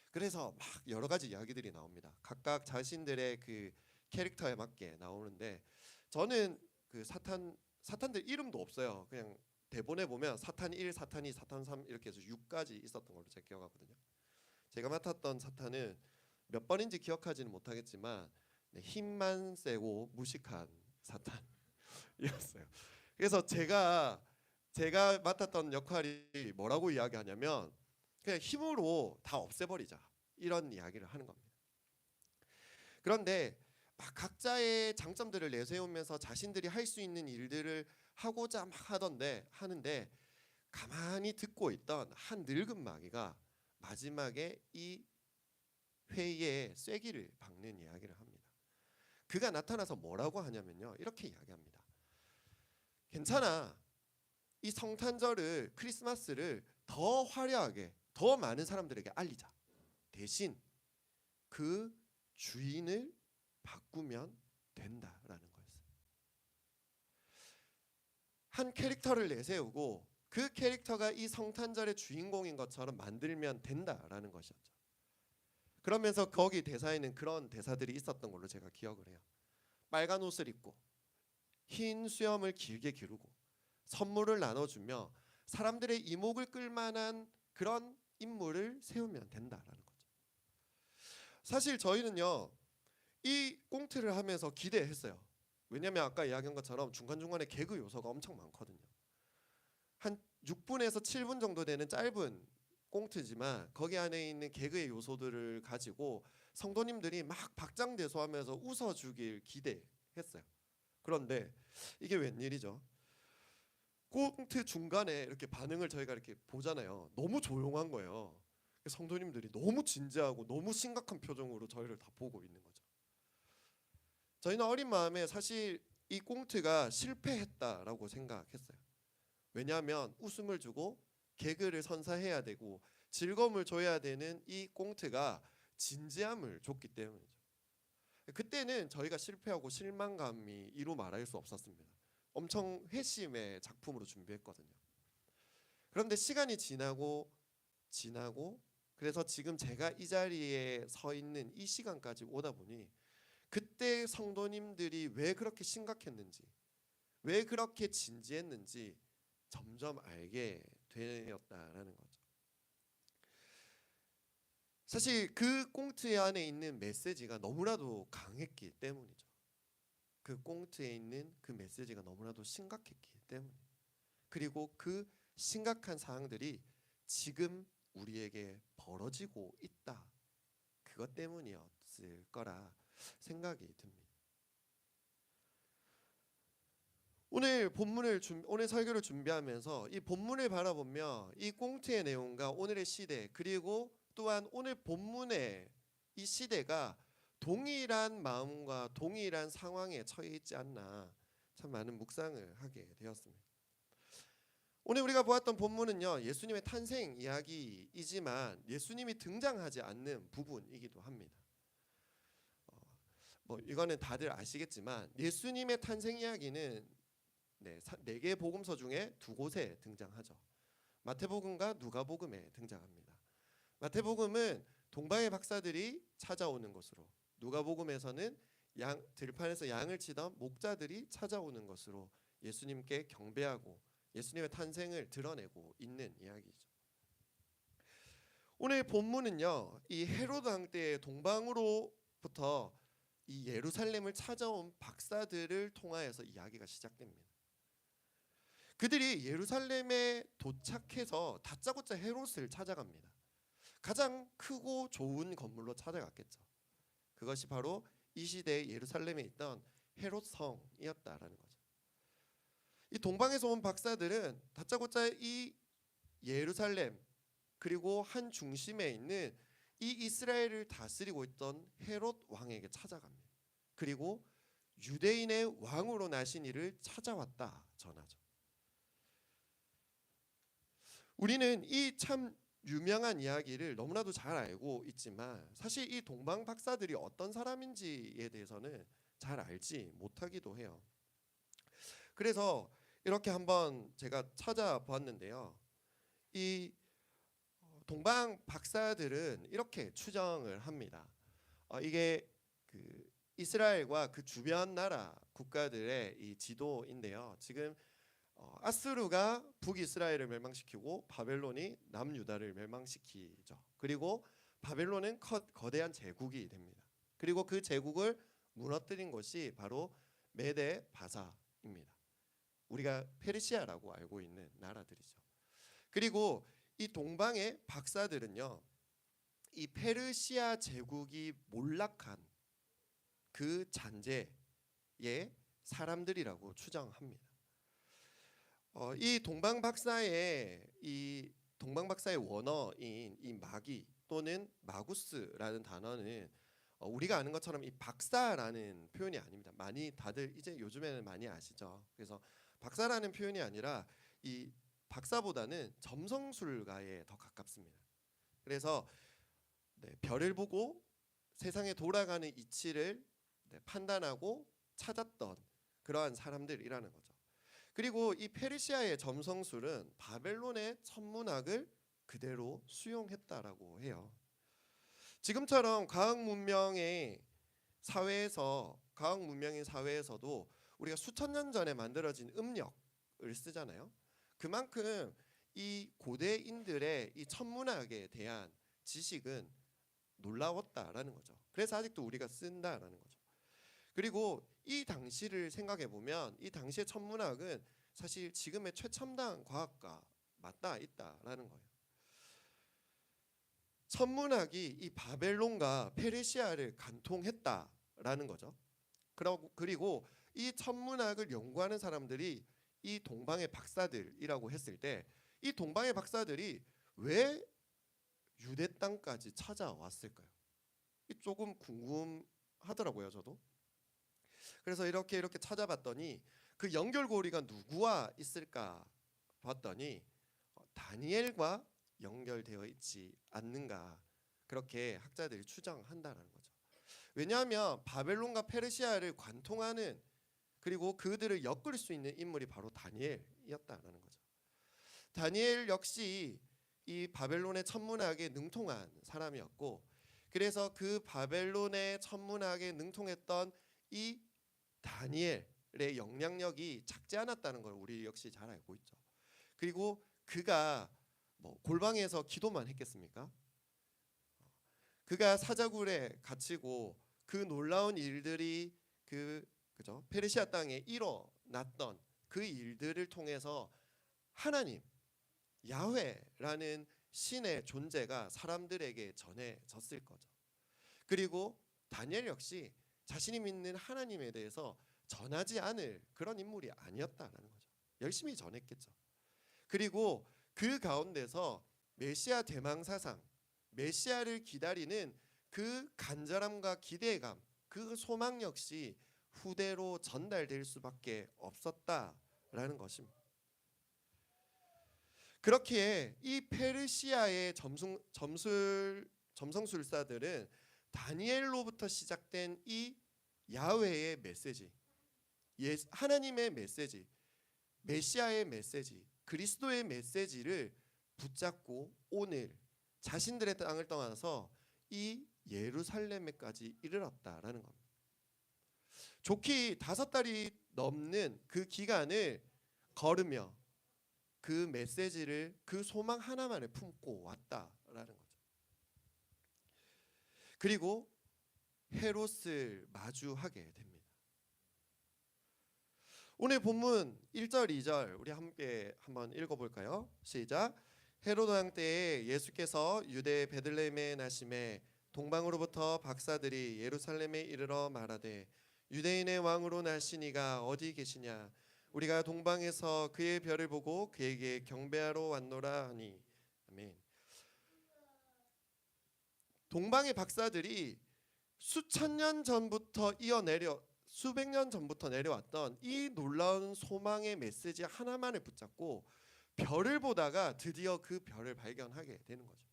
그래서 막 여러 가지 이야기들이 나옵니다. 각각 자신들의 그 캐릭터에 맞게 나오는데 저는 그 사탄들 이름도 없어요. 그냥 대본에 보면 사탄 1, 사탄 2, 사탄 3 이렇게 해서 6까지 있었던 걸로 제가 기억하거든요. 제가 맡았던 사탄은 몇 번인지 기억하지는 못하겠지만 힘만 세고 무식한 사탄이었어요. 그래서 제가 맡았던 역할이 뭐라고 이야기하냐면 그냥 힘으로 다 없애버리자 이런 이야기를 하는 겁니다. 그런데 막 각자의 장점들을 내세우면서 자신들이 할 수 있는 일들을 하고자 막 하는데 가만히 듣고 있던 한 늙은 마귀가 마지막에 이 회의에 쐐기를 박는 이야기를 합니다. 그가 나타나서 뭐라고 하냐면요. 이렇게 이야기합니다. 괜찮아. 이 성탄절을 크리스마스를 더 화려하게 더 많은 사람들에게 알리자. 대신 그 주인을 바꾸면 된다라는 거였어요. 한 캐릭터를 내세우고 그 캐릭터가 이 성탄절의 주인공인 것처럼 만들면 된다라는 것이었죠. 그러면서 거기 대사에는 그런 대사들이 있었던 걸로 제가 기억을 해요. 빨간 옷을 입고 흰 수염을 길게 기르고 선물을 나눠주며 사람들의 이목을 끌만한 그런 인물을 세우면 된다라는 거죠. 사실 저희는요 이 꽁트를 하면서 기대했어요. 왜냐하면 아까 이야기한 것처럼 중간중간에 개그 요소가 엄청 많거든요. 한 6분에서 7분 정도 되는 짧은 꽁트지만 거기 안에 있는 개그의 요소들을 가지고 성도님들이 막 박장대소하면서 웃어주길 기대했어요. 그런데 이게 웬일이죠? 꽁트 중간에 이렇게 반응을 저희가 이렇게 보잖아요. 너무 조용한 거예요. 성도님들이 너무 진지하고 너무 심각한 표정으로 저희를 다 보고 있는 거죠. 저희는 어린 마음에 사실 이 꽁트가 실패했다라고 생각했어요. 왜냐하면 웃음을 주고 개그를 선사해야 되고 즐거움을 줘야 되는 이 꽁트가 진지함을 줬기 때문이죠. 그때는 저희가 실패하고 실망감이 이루 말할 수 없었습니다. 엄청 회심의 작품으로 준비했거든요. 그런데 시간이 지나고 그래서 지금 제가 이 자리에 서 있는 이 시간까지 오다 보니 그때 성도님들이 왜 그렇게 심각했는지, 왜 그렇게 진지했는지 점점 알게 되었다라는 거죠. 사실 그 꽁트 안에 있는 메시지가 너무나도 강했기 때문이죠. 그 꽁트에 있는 그 메시지가 너무나도 심각했기 때문에, 그리고 그 심각한 사항들이 지금 우리에게 벌어지고 있다. 그것 때문이었을 거라 생각이 듭니다. 오늘 오늘 설교를 준비하면서 이 본문을 바라보며 이 꽁트의 내용과 오늘의 시대, 그리고 또한 오늘 본문의 이 시대가 동일한 마음과 동일한 상황에 처해 있지 않나 참 많은 묵상을 하게 되었습니다. 오늘 우리가 보았던 본문은요 예수님의 탄생 이야기이지만 예수님이 등장하지 않는 부분이기도 합니다. 이거는 다들 아시겠지만 예수님의 탄생 이야기는 네 개의 복음서 중에 두 곳에 등장하죠. 마태복음과 누가복음에 등장합니다. 마태복음은 동방의 박사들이 찾아오는 것으로, 누가복음에서는 들판에서 양을 치던 목자들이 찾아오는 것으로 예수님께 경배하고 예수님의 탄생을 드러내고 있는 이야기죠. 오늘 본문은요 이 헤로드 왕 때의 동방으로부터 이 예루살렘을 찾아온 박사들을 통하여서 이야기가 시작됩니다. 그들이 예루살렘에 도착해서 다짜고짜 헤롯을 찾아갑니다. 가장 크고 좋은 건물로 찾아갔겠죠. 그것이 바로 이 시대에 예루살렘에 있던 헤롯 성이었다라는 거죠. 이 동방에서 온 박사들은 다짜고짜 이 예루살렘 그리고 한 중심에 있는 이 이스라엘을 다스리고 있던 헤롯 왕에게 찾아갑니다. 그리고 유대인의 왕으로 나신 이를 찾아왔다 전하죠. 우리는 이 참 유명한 이야기를 너무나도 잘 알고 있지만 사실 이 동방 박사들이 어떤 사람인지에 대해서는 잘 알지 못하기도 해요. 그래서 이렇게 한번 제가 찾아보았는데요. 이 동방 박사들은 이렇게 추정을 합니다. 이게 그 이스라엘과 그 주변 나라 국가들의 이 지도인데요. 지금 아수르가 북이스라엘을 멸망시키고 바벨론이 남유다를 멸망시키죠. 그리고 바벨론은 거대한 제국이 됩니다. 그리고 그 제국을 무너뜨린 것이 바로 메데 바사입니다. 우리가 페르시아라고 알고 있는 나라들이죠. 그리고 이 동방의 박사들은요 이 페르시아 제국이 몰락한 그 잔재의 사람들이라고 추정합니다. 이 동방 박사의 원어인 이 마기 또는 마구스라는 단어는 우리가 아는 것처럼 이 박사라는 표현이 아닙니다. 많이 다들 이제 요즘에는 많이 아시죠. 그래서 박사라는 표현이 아니라 이 박사보다는 점성술가에 더 가깝습니다. 그래서 별을 보고 세상에 돌아가는 이치를 판단하고 찾았던 그러한 사람들이라는 거죠. 그리고 이 페르시아의 점성술은 바벨론의 천문학을 그대로 수용했다라고 해요. 지금처럼 과학 문명의 사회에서도 우리가 수천 년 전에 만들어진 음력을 쓰잖아요. 그만큼 이 고대인들의 이 천문학에 대한 지식은 놀라웠다라는 거죠. 그래서 아직도 우리가 쓴다라는 거죠. 그리고 이 당시를 생각해 보면 이 당시의 천문학은 사실 지금의 최첨단 과학과 맞닿아 있다라는 거예요. 천문학이 이 바벨론과 페르시아를 관통했다라는 거죠. 그리고 이 천문학을 연구하는 사람들이 이 동방의 박사들이라고 했을 때 이 동방의 박사들이 왜 유대 땅까지 찾아왔을까요? 조금 궁금하더라고요, 저도. 그래서 이렇게 찾아봤더니 그 연결고리가 누구와 있을까 봤더니 다니엘과 연결되어 있지 않는가, 그렇게 학자들이 추정한다는 거죠. 왜냐하면 바벨론과 페르시아를 관통하는, 그리고 그들을 엮을 수 있는 인물이 바로 다니엘이었다는 거죠. 다니엘 역시 이 바벨론의 천문학에 능통한 사람이었고, 그래서 그 바벨론의 천문학에 능통했던 이 다니엘의 영향력이 작지 않았다는 걸 우리 역시 잘 알고 있죠. 그리고 그가 골방에서 기도만 했겠습니까? 그가 사자굴에 갇히고 그 놀라운 일들이 그죠? 페르시아 땅에 일어났던 그 일들을 통해서 하나님, 야훼라는 신의 존재가 사람들에게 전해졌을 거죠. 그리고 다니엘 역시 자신이 믿는 하나님에 대해서 전하지 않을 그런 인물이 아니었다라는 거죠. 열심히 전했겠죠. 그리고 그 가운데서 메시아 대망사상, 메시아를 기다리는 그 간절함과 기대감, 그 소망 역시 후대로 전달될 수밖에 없었다라는 것입니다. 그렇기에 이 페르시아의 점성술사들은 다니엘로부터 시작된 이 야훼의 메시지, 하나님의 메시지, 메시아의 메시지, 그리스도의 메시지를 붙잡고 오늘 자신들의 땅을 떠나서 이 예루살렘에까지 이르렀다라는 겁니다. 좋기 5달이 넘는 그 기간을 걸으며 그 메시지를, 그 소망 하나만을 품고 왔다라는 거죠. 그리고 헤롯을 마주하게 됩니다. 오늘 본문 1절 2절 우리 함께 한번 읽어볼까요? 시작. 헤롯 왕 때에 예수께서 유대 베들레헴에 나심에 동방으로부터 박사들이 예루살렘에 이르러 말하되 유대인의 왕으로 나시니가 어디 계시냐? 우리가 동방에서 그의 별을 보고 그에게 경배하러 왔노라 하니. 아멘. 동방의 박사들이 수백 년 전부터 내려왔던 이 놀라운 소망의 메시지 하나만을 붙잡고 별을 보다가 드디어 그 별을 발견하게 되는 거죠.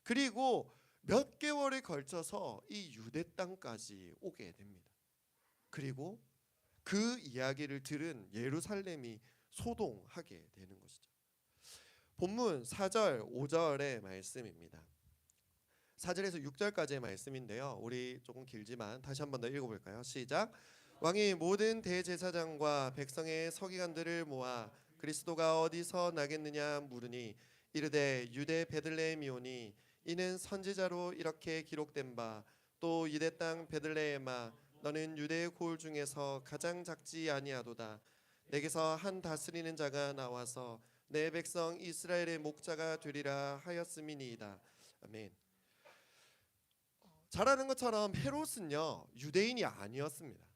그리고 몇 개월에 걸쳐서 이 유대 땅까지 오게 됩니다. 그리고 그 이야기를 들은 예루살렘이 소동하게 되는 것이죠. 본문 4절 5절의 말씀입니다. 4절에서 6절까지의 말씀인데요. 우리 조금 길지만 다시 한 번 더 읽어볼까요? 시작. 왕이 모든 대제사장과 백성의 서기관들을 모아 그리스도가 어디서 나겠느냐 물으니 이르되 유대 베들레헴이오니 이는 선지자로 이렇게 기록된 바 또 유대 땅 베들레헴아 너는 유대의 고을 중에서 가장 작지 아니하도다. 내게서 한 다스리는 자가 나와서 내 백성 이스라엘의 목자가 되리라 하였음이니이다. 아멘. 잘 아는 것처럼 헤롯은요 유대인이 아니었습니다.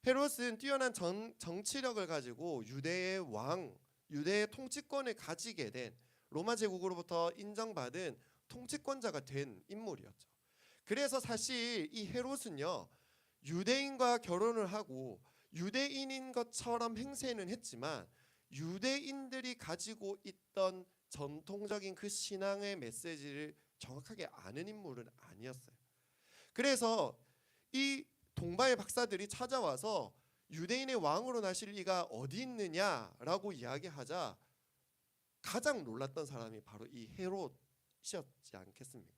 헤롯은 뛰어난 정치력을 가지고 유대의 왕, 유대의 통치권을 가지게 된 로마 제국으로부터 인정받은 통치권자가 된 인물이었죠. 그래서 사실 이 헤롯은요 유대인과 결혼을 하고 유대인인 것처럼 행세는 했지만 유대인들이 가지고 있던 전통적인 그 신앙의 메시지를 정확하게 아는 인물은 아니었어요. 그래서 이 동방의 박사들이 찾아와서 유대인의 왕으로 나실 리가 어디 있느냐라고 이야기하자 가장 놀랐던 사람이 바로 이 헤롯이었지 않겠습니까?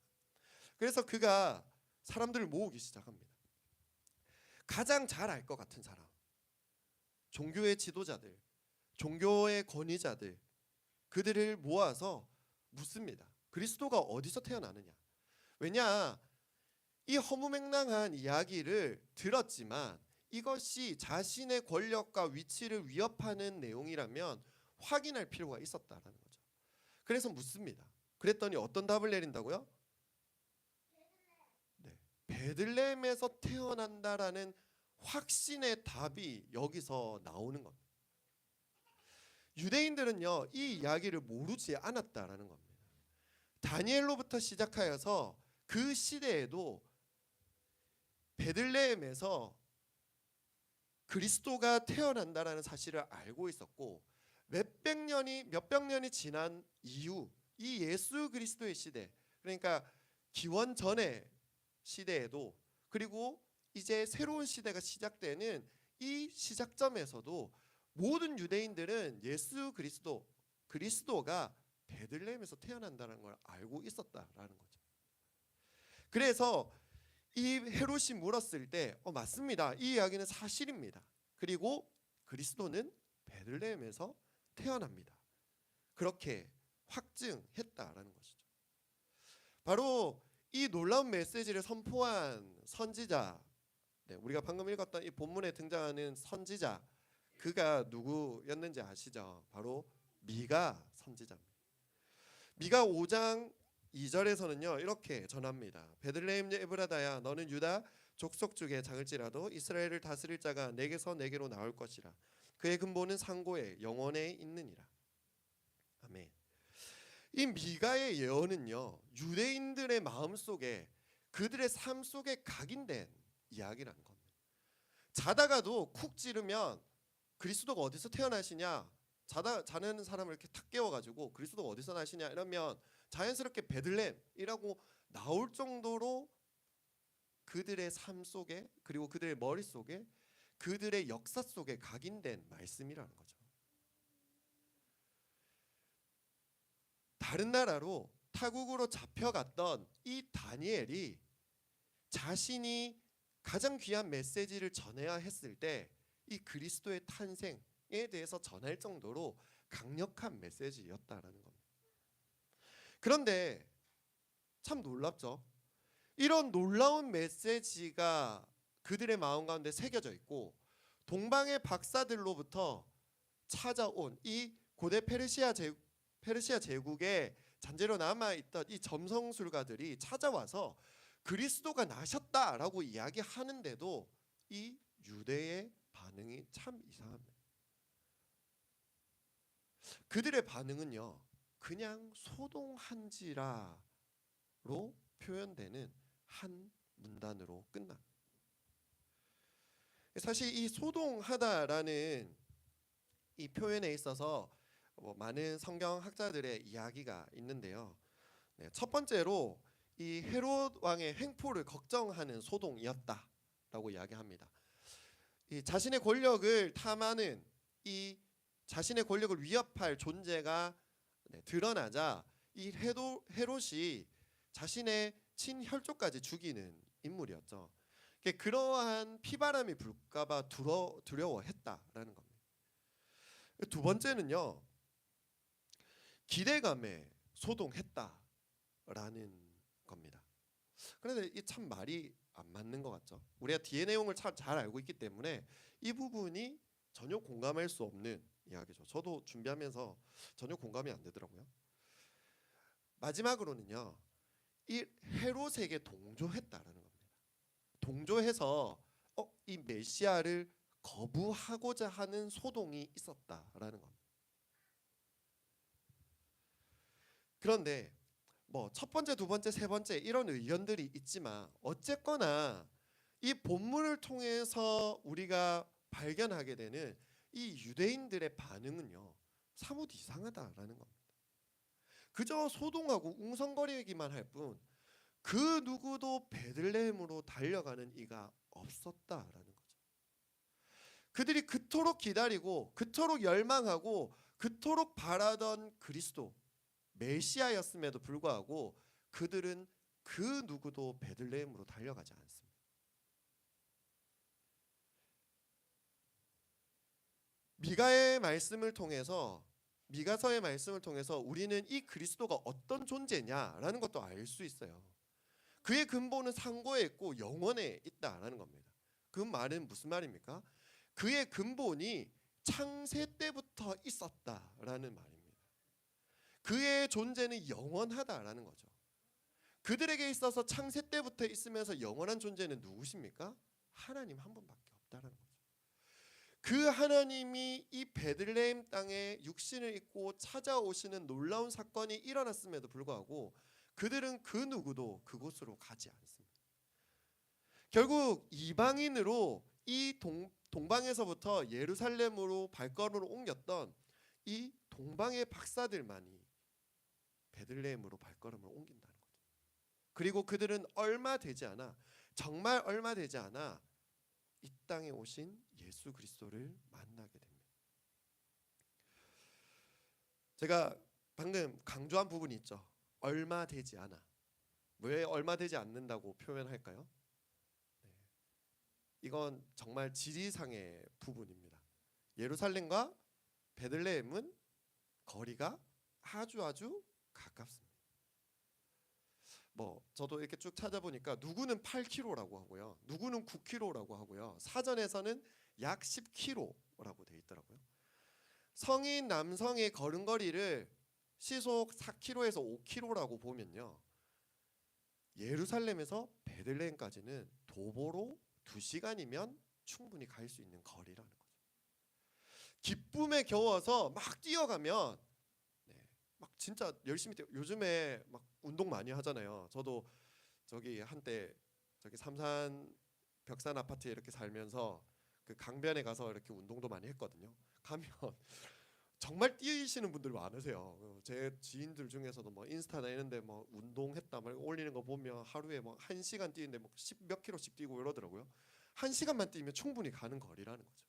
그래서 그가 사람들을 모으기 시작합니다. 가장 잘 알 것 같은 사람, 종교의 지도자들, 종교의 권위자들, 그들을 모아서 묻습니다. 그리스도가 어디서 태어나느냐? 왜냐, 이 허무맹랑한 이야기를 들었지만 이것이 자신의 권력과 위치를 위협하는 내용이라면 확인할 필요가 있었다라는 거죠. 그래서 묻습니다. 그랬더니 어떤 답을 내린다고요? 네, 베들레헴에서 태어난다라는 확신의 답이 여기서 나오는 겁니다. 유대인들은요, 이 이야기를 모르지 않았다라는 겁니다. 다니엘로부터 시작하여서 그 시대에도 베들레헴에서 그리스도가 태어난다라는 사실을 알고 있었고, 몇백 년이 지난 이후 이 예수 그리스도의 시대, 그러니까 기원 전의 시대에도, 그리고 이제 새로운 시대가 시작되는 이 시작점에서도 모든 유대인들은 예수 그리스도가 베들레헴에서 태어난다는 걸 알고 있었다라는 거죠. 그래서 이 헤롯이 물었을 때 맞습니다. 이 이야기는 사실입니다. 그리고 그리스도는 베들레헴에서 태어납니다. 그렇게 확증했다라는 것이죠. 바로 이 놀라운 메시지를 선포한 선지자, 우리가 방금 읽었던 이 본문에 등장하는 선지자, 그가 누구였는지 아시죠? 바로 미가 선지자입니다. 미가 5장 2절에서는요 이렇게 전합니다. 베들레헴 에브라다야, 너는 유다 족속 중에 작을지라도 이스라엘을 다스릴 자가 내게서 내게로 나올 것이라. 그의 근본은 상고에 영원에 있느니라. 아멘. 이 미가의 예언은요 유대인들의 마음속에, 그들의 삶 속에 각인된 이야기라는 겁니다. 자다가도 쿡 찌르면 그리스도가 어디서 태어나시냐, 자는 사람을 이렇게 탁 깨워가지고 그리스도가 어디서 나시냐 이러면 자연스럽게 베들레헴이라고 나올 정도로 그들의 삶 속에, 그리고 그들의 머릿속에, 그들의 역사 속에 각인된 말씀이라는 거죠. 다른 나라로 타국으로 잡혀갔던 이 다니엘이 자신이 가장 귀한 메시지를 전해야 했을 때 이 그리스도의 탄생에 대해서 전할 정도로 강력한 메시지였다라는 겁니다. 그런데 참 놀랍죠. 이런 놀라운 메시지가 그들의 마음 가운데 새겨져 있고, 동방의 박사들로부터 찾아온 이 고대 페르시아 제국에 잔재로 남아있던 이 점성술가들이 찾아와서 그리스도가 나셨다라고 이야기하는데도 이 유대의 반응이 참 이상합니다. 그들의 반응은요 그냥 소동한지라로 표현되는 한 문단으로 끝납니다. 사실 이 소동하다라는 이 표현에 있어서 많은 성경학자들의 이야기가 있는데요. 첫 번째로 이 헤롯 왕의 횡포를 걱정하는 소동이었다라고 이야기합니다. 이 자신의 권력을 탐하는, 이 자신의 권력을 위협할 존재가 드러나자 이 헤롯이 자신의 친혈족까지 죽이는 인물이었죠. 그러한 피바람이 불까봐 두려워했다라는 겁니다. 두 번째는요, 기대감에 소동했다라는 겁니다. 그런데 이 참 말이 안 맞는 것 같죠. 우리가 뒤의 내용을 잘 알고 있기 때문에 이 부분이 전혀 공감할 수 없는 이야기죠. 저도 준비하면서 전혀 공감이 안 되더라고요. 마지막으로는요, 이 헤롯에게 동조했다라는 겁니다. 동조해서 이 메시아를 거부하고자 하는 소동이 있었다라는 겁니다. 그런데 첫 번째, 두 번째, 세 번째 이런 의견들이 있지만 어쨌거나 이 본문을 통해서 우리가 발견하게 되는 이 유대인들의 반응은요 사뭇 이상하다라는 겁니다. 그저 소동하고 웅성거리기만 할 뿐 그 누구도 베들레헴으로 달려가는 이가 없었다라는 거죠. 그들이 그토록 기다리고 그토록 열망하고 그토록 바라던 그리스도 메시아였음에도 불구하고 그들은 그 누구도 베들레헴으로 달려가지 않습니다. 미가의 말씀을 통해서 미가서의 말씀을 통해서 우리는 이 그리스도가 어떤 존재냐라는 것도 알 수 있어요. 그의 근본은 상고에 있고 영원에 있다라는 겁니다. 그 말은 무슨 말입니까? 그의 근본이 창세 때부터 있었다라는 말입니다. 그의 존재는 영원하다라는 거죠. 그들에게 있어서 창세 때부터 있으면서 영원한 존재는 누구십니까? 하나님 한 분밖에 없다라는 거죠. 그 하나님이 이 베들레헴 땅에 육신을 입고 찾아오시는 놀라운 사건이 일어났음에도 불구하고 그들은 그 누구도 그곳으로 가지 않습니다. 결국 이방인으로 이 동방에서부터 예루살렘으로 발걸음을 옮겼던 이 동방의 박사들만이 베들레헴으로 발걸음을 옮긴다는 거죠. 그리고 그들은 얼마 되지 않아, 정말 얼마 되지 않아 이 땅에 오신 예수 그리스도를 만나게 됩니다. 제가 방금 강조한 부분이 있죠. 얼마 되지 않아. 왜 얼마 되지 않는다고 표현할까요? 네. 이건 정말 지리상의 부분입니다. 예루살렘과 베들레헴은 거리가 아주 가깝습니다. 저도 이렇게 쭉 찾아보니까 누구는 8km라고 하고요, 누구는 9km라고 하고요, 사전에서는 약 10km라고 돼 있더라고요. 성인 남성의 걸음거리를 시속 4km에서 5km라고 보면요, 예루살렘에서 베들레헴까지는 도보로 2시간이면 충분히 갈 수 있는 거리라는 거죠. 기쁨에 겨워서 막 뛰어가면 막 진짜 열심히 뛰어. 요즘에 막 운동 많이 하잖아요. 저도 저기 한때 저기 삼산 벽산 아파트에 이렇게 살면서 그 강변에 가서 이렇게 운동도 많이 했거든요. 가면 정말 뛰시는 분들 많으세요. 제 지인들 중에서도 뭐 인스타나 이런데 뭐 운동했다 막 올리는 거 보면 하루에 뭐 1시간 뛰는데 뭐 10몇 킬로씩 뛰고 이러더라고요. 1시간만 뛰면 충분히 가는 거리라는 거죠.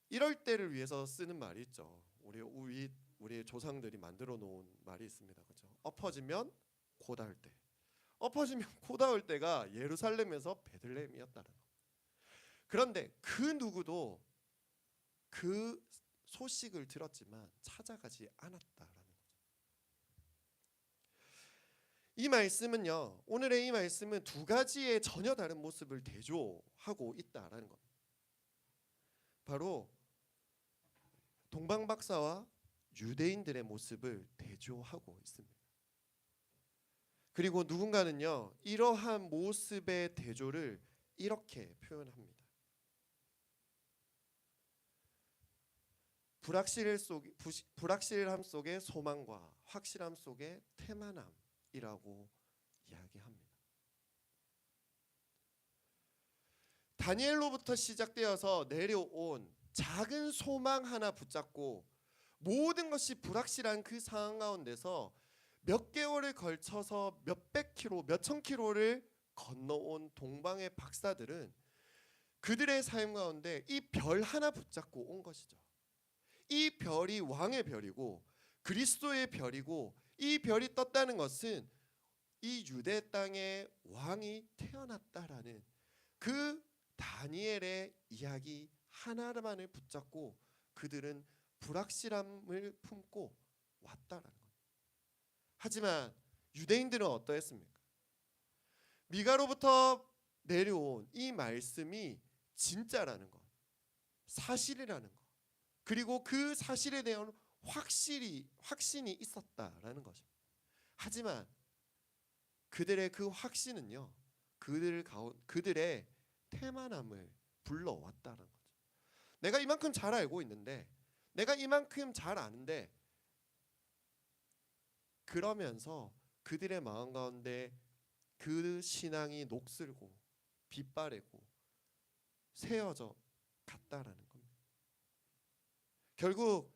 이럴 때를 위해서 쓰는 말이 있죠. 우리 조상들이 만들어 놓은 말이 있습니다. 그렇죠? 엎어지면 코 닿을 때. 엎어지면 코 닿을 때가 예루살렘에서 베들레헴이었다는 거. 그런데 그 누구도 그 소식을 들었지만 찾아가지 않았다라는 거죠. 이 말씀은요, 오늘의 이 말씀은 두 가지의 전혀 다른 모습을 대조하고 있다라는 겁니다. 바로 동방박사와 유대인들의 모습을 대조하고 있습니다. 그리고 누군가는요, 이러한 모습의 대조를 이렇게 표현합니다. 불확실함 속의 소망과 확실함 속의 태만함이라고 이야기합니다. 다니엘로부터 시작되어서 내려온 작은 소망 하나 붙잡고 모든 것이 불확실한 그 상황 가운데서 몇 개월을 걸쳐서 몇백 킬로, 몇천 킬로를 건너온 동방의 박사들은 그들의 삶 가운데 이 별 하나 붙잡고 온 것이죠. 이 별이 왕의 별이고 그리스도의 별이고, 이 별이 떴다는 것은 이 유대 땅에 왕이 태어났다라는 그 다니엘의 이야기 하나만을 붙잡고 그들은 불확실함을 품고 왔다라는 겁니다. 하지만 유대인들은 어떠했습니까? 미가로부터 내려온 이 말씀이 진짜라는 것, 사실이라는 것, 그리고 그 사실에 대한 확신이 있었다라는 것입니다. 하지만 그들의 그 확신은요, 그들의 태만함을 불러왔다는 거죠. 내가 이만큼 잘 알고 있는데, 내가 이만큼 잘 아는데, 그러면서 그들의 마음 가운데 그 신앙이 녹슬고 빗바래고 세어져 갔다라는 겁니다. 결국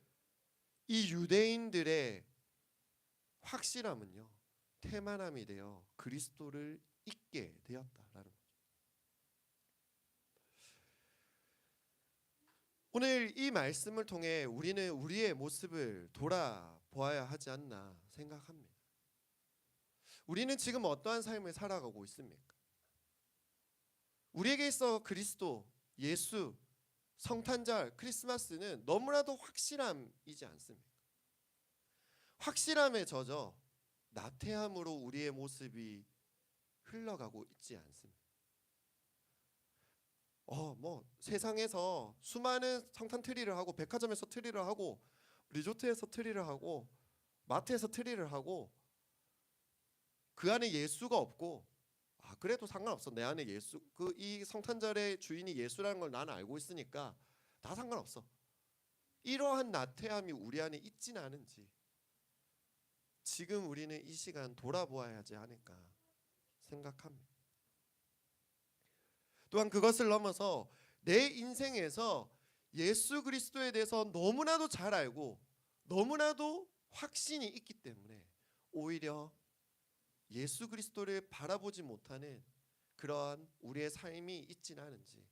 이 유대인들의 확실함은요, 태만함이 되어 그리스도를 잊게 되었다라는 거죠. 오늘 이 말씀을 통해 우리는 우리의 모습을 돌아보아야 하지 않나 생각합니다. 우리는 지금 어떠한 삶을 살아가고 있습니까? 우리에게 있어 그리스도, 예수, 성탄절, 크리스마스는 너무나도 확실함이지 않습니까? 확실함에 젖어 나태함으로 우리의 모습이 흘러가고 있지 않습니다. 세상에서 수많은 성탄 트리를 하고, 백화점에서 트리를 하고, 리조트에서 트리를 하고, 마트에서 트리를 하고, 그 안에 예수가 없고, 그래도 상관없어. 내 안에 예수, 이 성탄절의 주인이 예수라는 걸 나는 알고 있으니까 다 상관없어. 이러한 나태함이 우리 안에 있지는 않은지 지금 우리는 이 시간 돌아보아야 하지 않을까 생각합니다. 또한 그것을 넘어서 내 인생에서 예수 그리스도에 대해서 너무나도 잘 알고 너무나도 확신이 있기 때문에 오히려 예수 그리스도를 바라보지 못하는 그러한 우리의 삶이 있지는 않은지,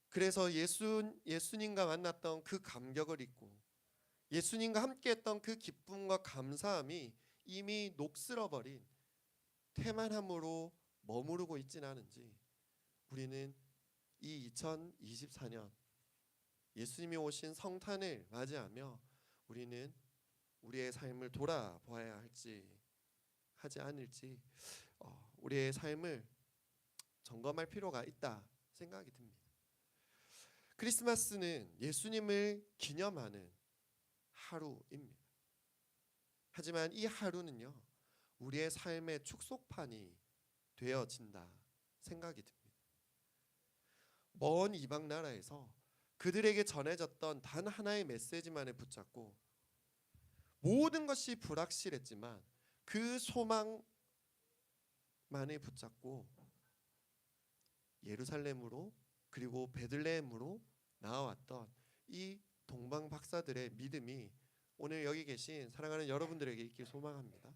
그래서 예수님과 만났던 그 감격을 잊고 예수님과 함께했던 그 기쁨과 감사함이 이미 녹슬어버린 태만함으로 머무르고 있지는 않은지, 우리는 이 2024년 예수님이 오신 성탄을 맞이하며 우리는 우리의 삶을 돌아보아야 할지 하지 않을지 우리의 삶을 점검할 필요가 있다 생각이 듭니다. 크리스마스는 예수님을 기념하는 하루입니다. 하지만 이 하루는요, 우리의 삶의 축소판이 되어진다 생각이 듭니다. 먼 이방 나라에서 그들에게 전해졌던 단 하나의 메시지만을 붙잡고 모든 것이 불확실했지만 그 소망만을 붙잡고 예루살렘으로 그리고 베들레헴으로 나아왔던 이 동방 박사들의 믿음이 오늘 여기 계신 사랑하는 여러분들에게 있길 소망합니다.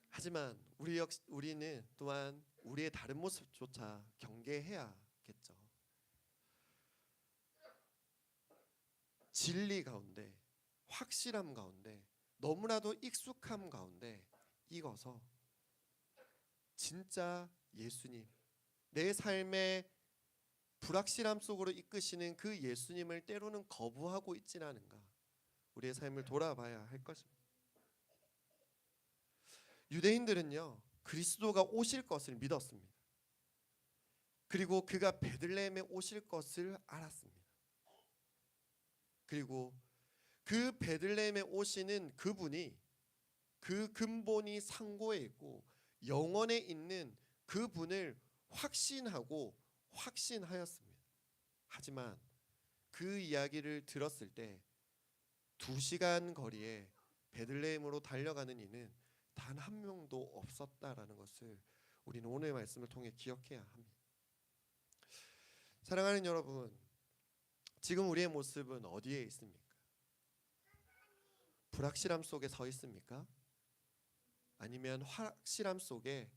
하지만 우리는 또한 우리의 다른 모습조차 경계해야겠죠. 진리 가운데, 확실함 가운데, 너무나도 익숙함 가운데 익어서 진짜 예수님, 내 삶의 불확실함 속으로 이끄시는 그 예수님을 때로는 거부하고 있지는 않은가, 우리의 삶을 돌아봐야 할 것입니다. 유대인들은요, 그리스도가 오실 것을 믿었습니다. 그리고 그가 베들레헴에 오실 것을 알았습니다. 그리고 그 베들레헴에 오시는 그분이, 그 근본이 상고에 있고 영원에 있는 그분을 확신하였습니다. 하지만 그 이야기를 들었을 때 2시간 거리에 베들레헴으로 달려가는 이는 단 한 명도 없었다라는 것을 우리는 오늘 말씀을 통해 기억해야 합니다. 사랑하는 여러분, 지금 우리의 모습은 어디에 있습니까? 불확실함 속에 서 있습니까? 아니면 확실함 속에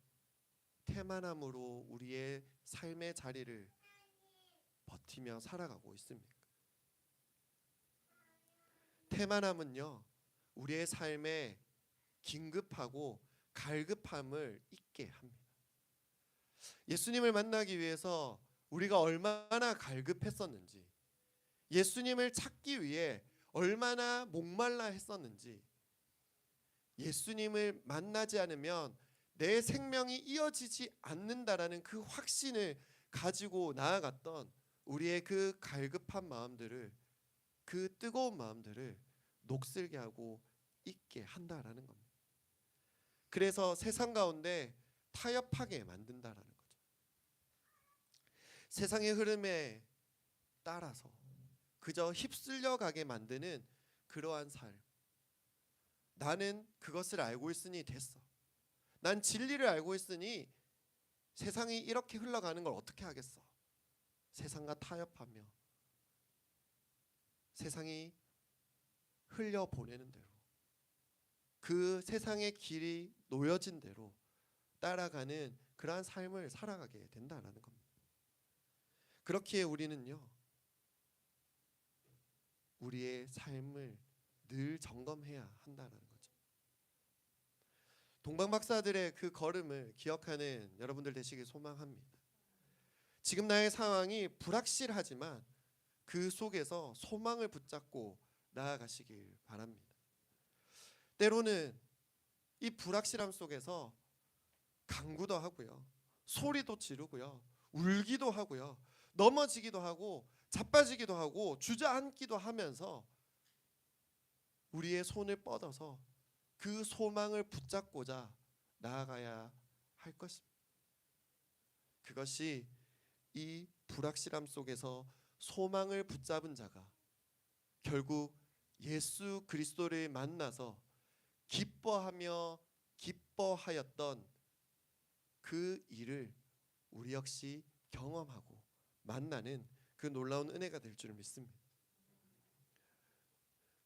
태만함으로 우리의 삶의 자리를 버티며 살아가고 있습니까? 태만함은요, 우리의 삶에 긴급하고 갈급함을 잊게 합니다. 예수님을 만나기 위해서 우리가 얼마나 갈급했었는지, 예수님을 찾기 위해 얼마나 목말라 했었는지, 예수님을 만나지 않으면 내 생명이 이어지지 않는다라는 그 확신을 가지고 나아갔던 우리의 그 갈급한 마음들을, 그 뜨거운 마음들을 녹슬게 하고 잊게 한다라는 겁니다. 그래서 세상 가운데 타협하게 만든다라는 거죠. 세상의 흐름에 따라서 그저 휩쓸려 가게 만드는 그러한 삶. 나는 그것을 알고 있으니 됐어. 난 진리를 알고 있으니 세상이 이렇게 흘러가는 걸 어떻게 하겠어? 세상과 타협하며 세상이 흘려보내는 대로 그 세상의 길이 놓여진 대로 따라가는 그러한 삶을 살아가게 된다라는 겁니다. 그렇기에 우리는요, 우리의 삶을 늘 점검해야 한다는 거죠. 동방박사들의 그 걸음을 기억하는 여러분들 되시길 소망합니다. 지금 나의 상황이 불확실하지만 그 속에서 소망을 붙잡고 나아가시길 바랍니다. 때로는 이 불확실함 속에서 간구도 하고요, 소리도 지르고요, 울기도 하고요, 넘어지기도 하고 자빠지기도 하고 주저앉기도 하면서 우리의 손을 뻗어서 그 소망을 붙잡고자 나아가야 할 것입니다. 그것이 이 불확실함 속에서 소망을 붙잡은 자가 결국 예수 그리스도를 만나서 기뻐하였던 그 일을 우리 역시 경험하고 만나는 그 놀라운 은혜가 될 줄 믿습니다.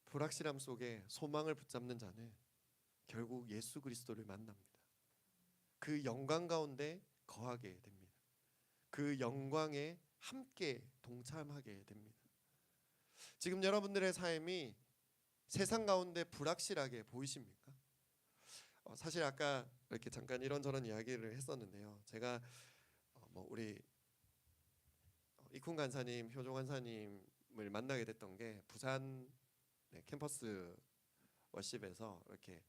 불확실함 속에 소망을 붙잡는 자는 결국 예수 그리스도를 만납니다. 그 영광 가운데 거하게 됩니다. 그 영광에 함께 동참하게 됩니다. 지금 여러분들의 삶이 세상 가운데 불확실하게 보이십니까? 사실 아까 이렇게 잠깐 이런저런 이야기를 했었는데요. 제가 우리 이쿤 간사님, 효종 간사님을 만나게 됐던 게 부산 캠퍼스 워십에서 이렇게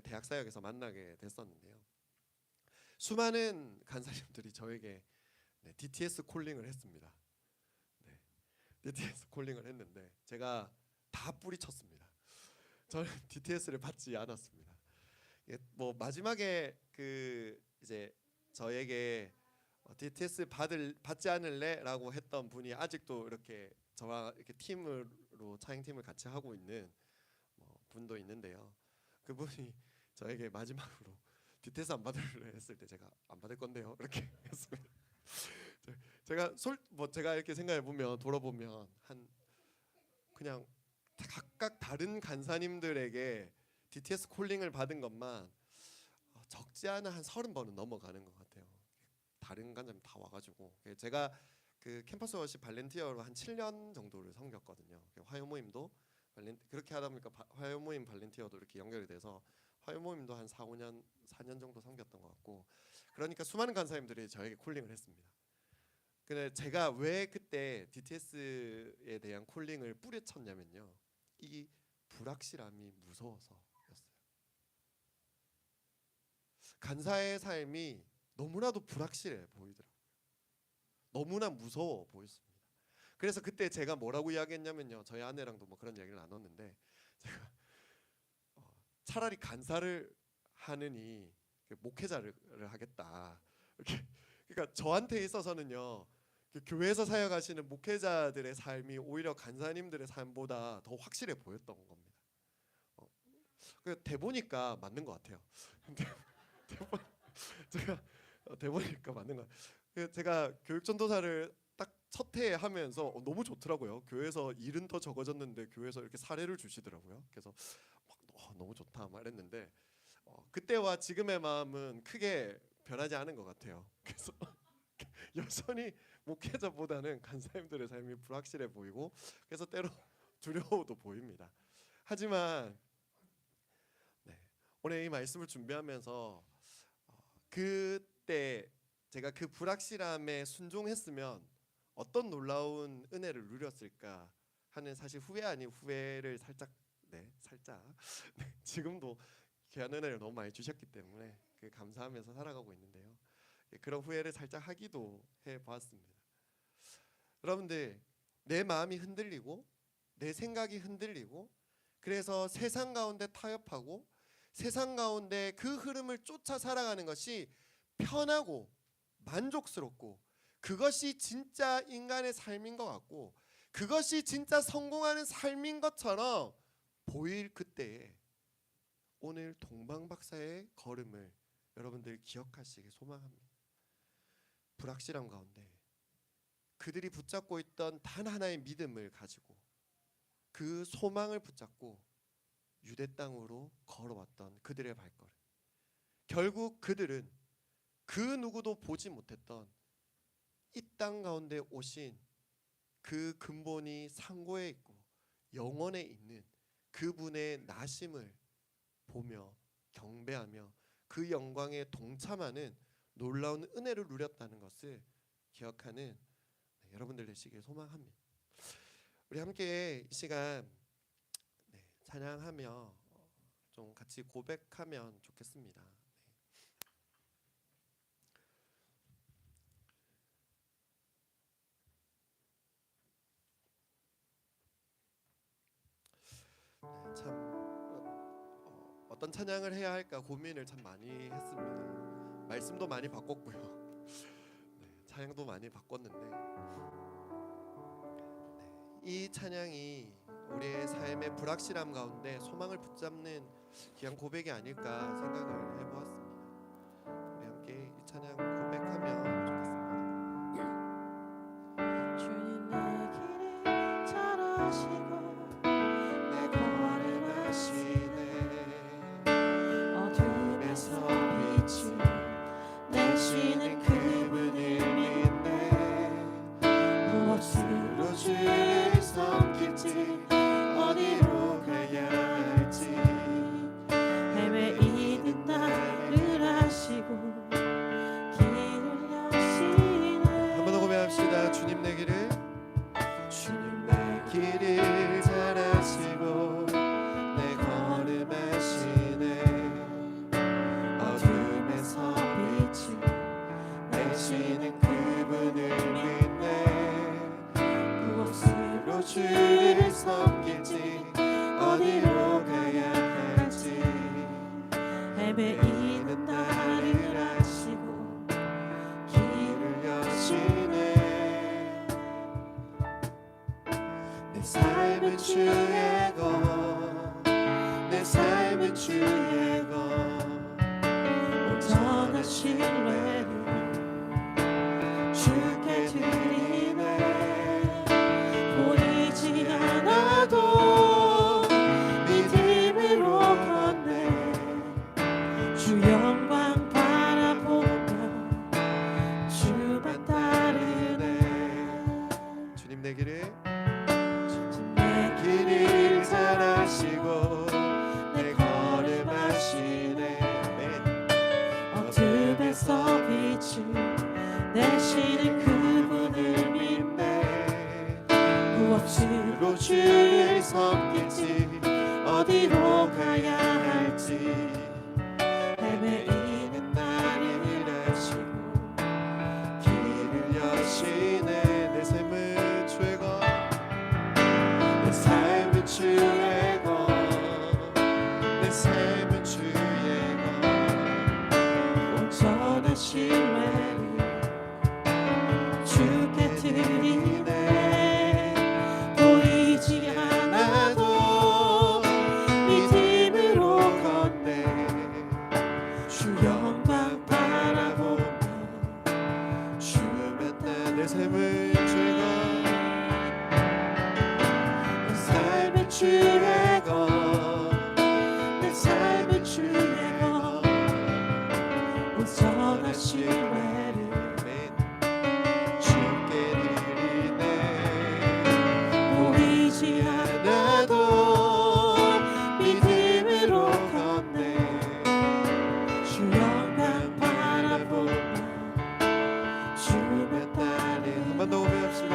대학 사역에서 만나게 됐었는데요. 수많은 간사님들이 저에게 DTS 콜링을 했습니다. DTS 콜링을 했는데 제가 다 뿌리쳤습니다. 저는 DTS를 받지 않았습니다. 마지막에 이제 저에게 DTS 받지 않을래라고 했던 분이 아직도 이렇게 저와 이렇게 팀으로 차잉팀을 같이 하고 있는 분도 있는데요. 그분이 저에게 마지막으로 DTS 안 받을래 했을 때 제가 안 받을 건데요 이렇게 했습니다. 제가 이렇게 생각해 보면 돌아보면 그냥 각각 다른 간사님들에게 DTS 콜링을 받은 것만 적지 않은 한 30번은 넘어가는 것 같아요. 다른 간사님 다 와가지고 제가 그 캠퍼스 워십 발렌티어로 한 7년 정도를 섬겼거든요. 화요 모임도 그렇게 하다 보니까 화요 모임 발렌티어도 이렇게 연결이 돼서 화요 모임도 한 4년 정도 섬겼던 것 같고, 그러니까 수많은 간사님들이 저에게 콜링을 했습니다. 근데 제가 왜 그때 DTS에 대한 콜링을 뿌리쳤냐면요, 이 불확실함이 무서워서였어요. 간사의 삶이 너무나도 불확실해 보이더라고요. 너무나 무서워 보였습니다. 그래서 그때 제가 뭐라고 이야기했냐면요, 저희 아내랑도 그런 이야기를 나눴는데, 제가 차라리 간사를 하느니 목회자를 하겠다. 이렇게. 그러니까 저한테 있어서는요, 교회에서 사역하시는 목회자들의 삶이 오히려 간사님들의 삶보다 더 확실해 보였던 겁니다. 대보니까 맞는 것 같아요. 제가 대보니까 맞는 것 같아요. 제가 교육전도사를 딱 첫 해 하면서 너무 좋더라고요. 교회에서 일은 더 적어졌는데 교회에서 이렇게 사례를 주시더라고요. 그래서 너무 좋다 말했는데 그때와 지금의 마음은 크게 변하지 않은 것 같아요. 그래서 여전히 목회자보다는 간사님들의 삶이 불확실해 보이고, 그래서 때로 두려워도 보입니다. 하지만 오늘 이 말씀을 준비하면서 그때 제가 그 불확실함에 순종했으면 어떤 놀라운 은혜를 누렸을까 하는, 사실 후회 아닌 후회를 살짝 지금도 귀한 은혜를 너무 많이 주셨기 때문에 감사하면서 살아가고 있는데요. 그런 후회를 살짝 하기도 해보았습니다. 여러분들, 내 마음이 흔들리고 내 생각이 흔들리고 그래서 세상 가운데 타협하고 세상 가운데 그 흐름을 쫓아 살아가는 것이 편하고 만족스럽고 그것이 진짜 인간의 삶인 것 같고 그것이 진짜 성공하는 삶인 것처럼 보일 그때에 오늘 동방박사의 걸음을 여러분들 기억하시길 소망합니다. 불확실함 가운데 그들이 붙잡고 있던 단 하나의 믿음을 가지고 그 소망을 붙잡고 유대 땅으로 걸어왔던 그들의 발걸음, 결국 그들은 그 누구도 보지 못했던 이 땅 가운데 오신 그 근본이 상고에 있고 영원에 있는 그분의 나심을 보며 경배하며 그 영광에 동참하는 놀라운 은혜를 누렸다는 것을 기억하는 여러분들 되시길 소망합니다. 우리 함께 이 시간 찬양하며 좀 같이 고백하면 좋겠습니다. 참 어떤 찬양을 해야 할까 고민을 참 많이 했습니다. 말씀도 많이 바꿨고요. 찬양도 많이 바꿨는데 이 찬양이 우리의 삶의 불확실함 가운데 소망을 붙잡는 귀한 고백이 아닐까 생각을 해보았습니다. 우리 함께 이 찬양 고백하면 좋겠습니다. 주님 내 길을 잘 아시고 내 걸음하시네 어둠에서 빛이 내시는 그분을 믿네 무엇으로 주를 섬길지 어디로 가야 할지 헤매이는 나를 아시고 길을 여시네 한 번 더 고백합시다. 주님 내 길을 잘 아시고 내 걸음하시네 어둠에서 빛이 내시는 그분을 믿네 무엇으로 주를 섬길지 어디로 가야 할지 헤매이는 나를 아시고 길을 여시네 내 삶은 주의 것내 삶은 주의 것 온전한 신뢰를 주께 드리네 보이지 않아도 믿음으로 걷네 주 영광 바라보며 주만 따르네 주님 내 길을 내 길을 잘 아시고 내 걸음하시네 어둠에서 빛을 내시는 그분을 믿네 무엇으로 주를 섬길지 어디로 가야 할지 헤매이는 나를 아시고 길을 여시네 내 삶은 주의 것내 삶은 주의 것내 삶은 주의 것 온전한 신뢰를 주께 드리네 보이지 않아도 믿음으로 걷네 주 영광 바라보며 주만 내 삶은 주의 것내 삶은 주의 것내 삶은 주의 것 온전한 신뢰를 주께 드리네 보이지 않아도 믿음으로 걷네 주 영광 바라보며 주만 따르네 한 번 더 고백합시다.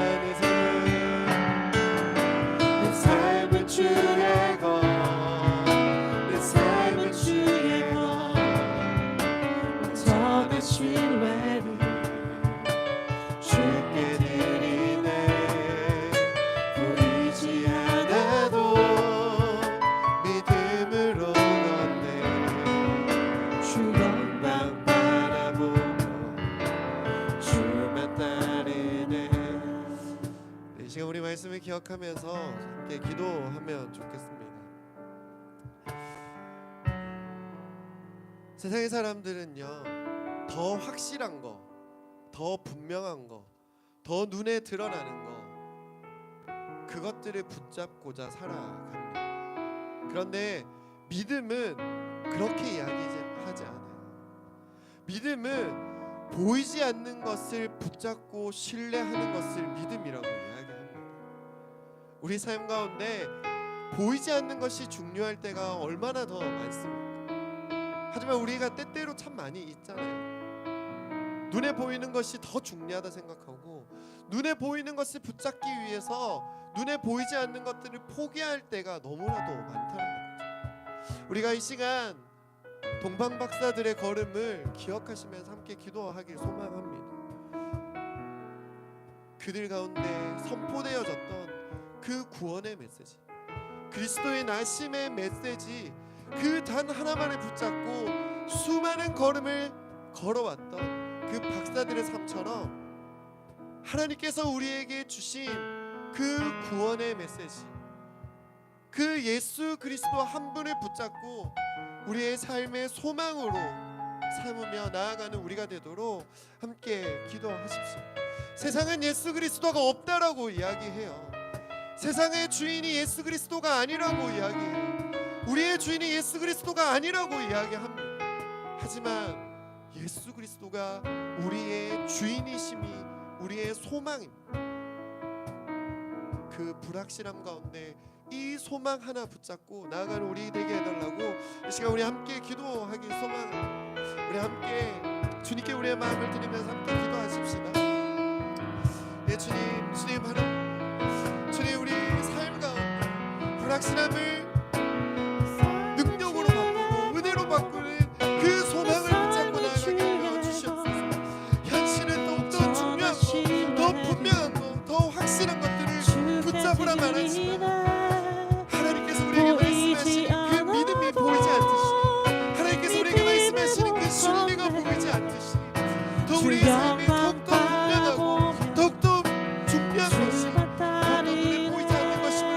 내 삶은 주의 것내 삶은 주의 것 온전한 신뢰를 주께 드리네 보이지 않아도 믿음으로 걷네 주 영광 바라보며 주만 따르네. 이 시간 우리 말씀을 기억하면서 함께 기도하면 좋겠습니다. 세상의 사람들은요 더 확실한 거, 더 분명한 거, 더 눈에 드러나는 거, 그것들을 붙잡고자 살아갑니다. 그런데 믿음은 그렇게 이야기하지 않아요. 믿음은 보이지 않는 것을 붙잡고 신뢰하는 것을 믿음이라고 이야기합니다. 우리 삶 가운데 보이지 않는 것이 중요할 때가 얼마나 더 많습니까? 하지만 우리가 때때로 참 많이 있잖아요. 눈에 보이는 것이 더 중요하다 생각하고 눈에 보이는 것을 붙잡기 위해서 눈에 보이지 않는 것들을 포기할 때가 너무나도 많다는 거죠. 우리가 이 시간 동방 박사들의 걸음을 기억하시면서 함께 기도하길 소망합니다. 그들 가운데 선포되어졌던 그 구원의 메시지, 그리스도의 나심의 메시지, 그 단 하나만을 붙잡고 수많은 걸음을 걸어왔던 그 박사들의 삶처럼 하나님께서 우리에게 주신 그 구원의 메시지, 그 예수 그리스도 한 분을 붙잡고 우리의 삶의 소망으로 삼으며 나아가는 우리가 되도록 함께 기도하십시오. 세상은 예수 그리스도가 없다라고 이야기해요. 세상의 주인이 예수 그리스도가 아니라고 이야기해요. 우리의 주인이 예수 그리스도가 아니라고 이야기합니다. 하지만 예수 그리스도가 우리의 주인이심이 우리의 소망입니다. 그 불확실함 가운데 이 소망 하나 붙잡고 나아가는 우리 되게 해달라고 이 시간 우리 함께 기도하기 소망합니다. 우리 함께 주님께 우리의 마음을 드리면서 함께 기도하십시다. 예, 주님 하나님, 주님 우리 삶 가운데 불확실함을 능력으로 바꾸고 은혜로 바꾸는 그 소망을 붙잡고 나아가게 하여 주시옵소서. 현실은 더욱더 중요한 것, 더 분명한 것, 더 확실한 것들을 붙잡으라 말하지만 하나님께서 우리에게 말씀하시는 그 믿음이 보이지 않듯이, 하나님께서 우리에게 말씀하시는 그 신뢰가 보이지 않듯이 더 우리의 삶이 더욱더 분명하고 더욱더 중요한 것이 더욱더 눈에 보이지 않는 것임을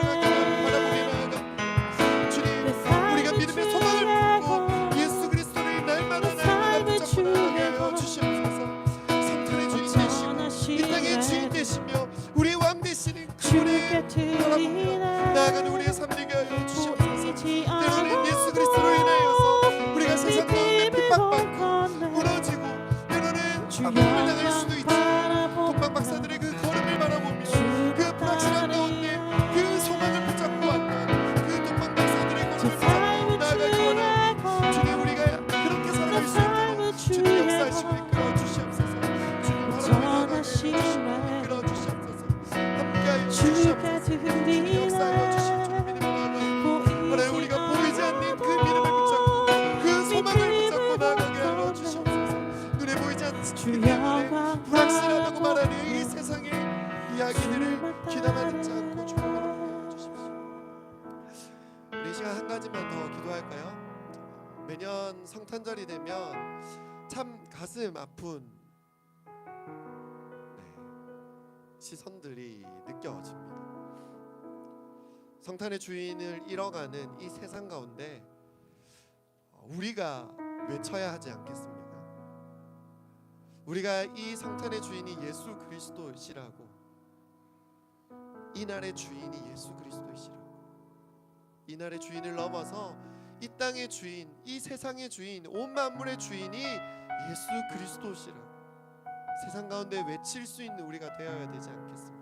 바라보며 나아가 주님, 우리가 믿음의 소망을 품고 예수 그리스도를 날마다 붙잡고 나아가게 하여 주시옵소서. 성탄의 주인 되시고 이 땅의 주인 되시며 우리의 왕 되시는 그분을 바라보며 나아가는 우리의 삶 되게 하여 주시옵소서. 때로는 예수 그리스도로 인하여서 우리가 세상 가운데 핍박받고 무너지고 때로는 아픔을 당할 수도 있지만 동방 박사들의 그 걸음을 바라보며 그 불확실한 가운데 그 소망을 붙잡고 왔던 그 동방 박사들의 걸음을 붙잡고 나아가기 원합니다. 주님, 우리가 그렇게 살아갈 수 있도록 주님 역사하시고 이끌어 주시옵소서. 주님 바라보며 나아가게 이끌어 주시옵소서. 함께하여 주시옵소서. 주님 역사하여 주시옵소서. 하나님, 우리가 보이지 않는 그 믿음을 붙잡고 그 소망을 붙잡고 나아가게 하여 주시옵소서. 눈에 보이지 않기 때문에 불확실하다고 말하는 이 세상의 이야기들을 귀담아 듣지 않고 주님 바라보게 주십시오. 우리 시간 한 가지만 더 기도할까요? 매년 성탄절이 되면 참 가슴 아픈 시선들이 느껴집니다. 성탄의 주인을 잃어가는 이 세상 가운데 우리가 외쳐야 하지 않겠습니까? 우리가 이 성탄의 주인이 예수 그리스도이시라고, 이 날의 주인이 예수 그리스도이시라고, 이 날의 주인을 넘어서 이 땅의 주인, 이 세상의 주인, 온 만물의 주인이 예수 그리스도시라고 세상 가운데 외칠 수 있는 우리가 되어야 되지 않겠습니까?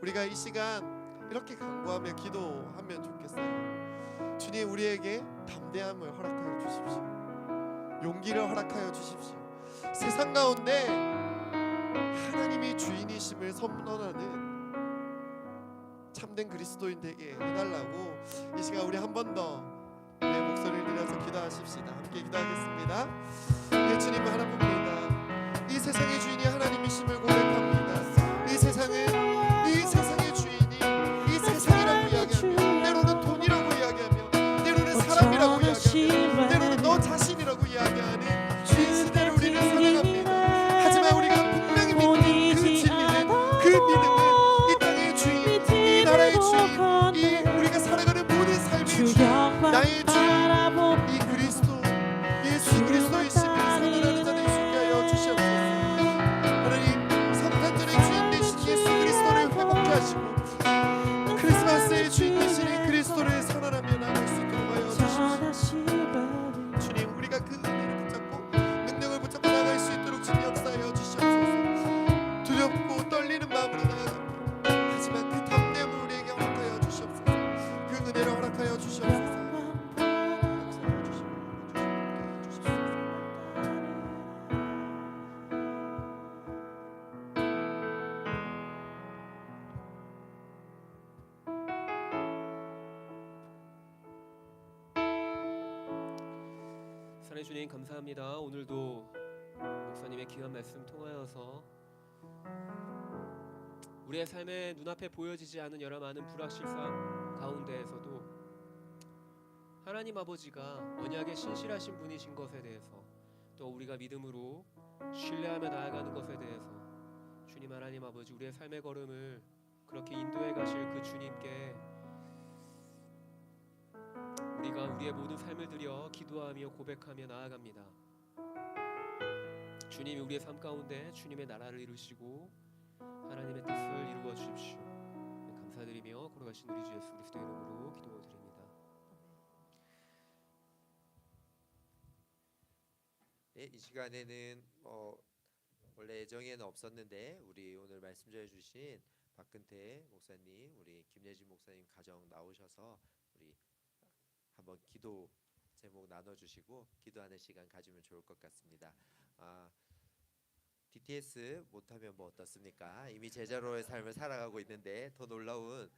우리가 이 시간 이렇게 간구하며 기도하면 좋겠어요. 주님, 우리에게 담대함을 허락하여 주십시오. 용기를 허락하여 주십시오. 세상 가운데 하나님이 주인이심을 선언하는 참된 그리스도인 되게 해달라고 이 시간 우리 한 번 더 내 목소리를 들여서 기도하십시다. 함께 기도하겠습니다. 예, 주님 바라봅니다. 이 세상의 주인이 하나님이심을 고백합니다. 이 세상의 주인이 이 세상이라고 이야기하며 때로는 돈이라고 이야기하며 때로는 사람이라고 이야기하며 때로는 너 자신이라고 이야기하는 이 시대를 우리는 살아갑니다. 하지만 우리가 분명히 믿는 그 진리는, 그 믿음은 이 땅의 주인, 이 나라의 주인, 이 우리가 살아가는 모든 삶의 주인, 나의 주인, 이 그리스도, 예수 그리스도의 심을 선언하는 자들 있게 하여 주시옵소서. 사랑의 주님 감사합니다. 오늘도 목사님의 귀한 말씀 통하여서 우리의 삶에 눈앞에 보여지지 않은 여러 많은 불확실성 가운데에서도 하나님 아버지가 언약에 신실하신 분이신 것에 대해서, 또 우리가 믿음으로 신뢰하며 나아가는 것에 대해서 주님 하나님 아버지 우리의 삶의 걸음을 그렇게 인도해 가실 그 주님께 우리가 우리의 모든 삶을 들여 기도하며 고백하며 나아갑니다. 주님이 우리의 삶 가운데 주님의 나라를 이루시고 하나님의 뜻을 이루어 주십시오. 감사드리며 걸어가신 우리 주 예수 그리스도의 이름으로 기도드립니다. 네, 이 시간에는 원래 예정에는 없었는데 우리 오늘 말씀 전해주신 박근태 목사님, 우리 김예진 목사님 가정 나오셔서 우리 한번 기도 제목 나눠주시고 기도하는 시간 가지면 좋을 것 같습니다. DTS 못하면 뭐 어떻습니까? 이미 제자로의 삶을 살아가고 있는데 더 놀라운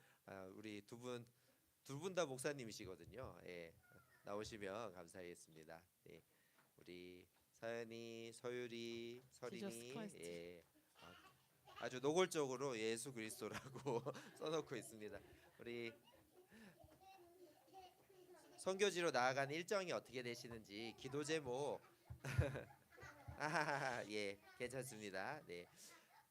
우리 두 분 다 목사님이시거든요. 예, 나오시면 감사하겠습니다. 예, 우리 사연이, 서율이, Jesus 서린이 Christ. 예, 아주 노골적으로 예수 그리스도라고 써놓고 있습니다. 우리 선교지로 나아간 일정이 어떻게 되시는지 기도 제목 예, 괜찮습니다. 네,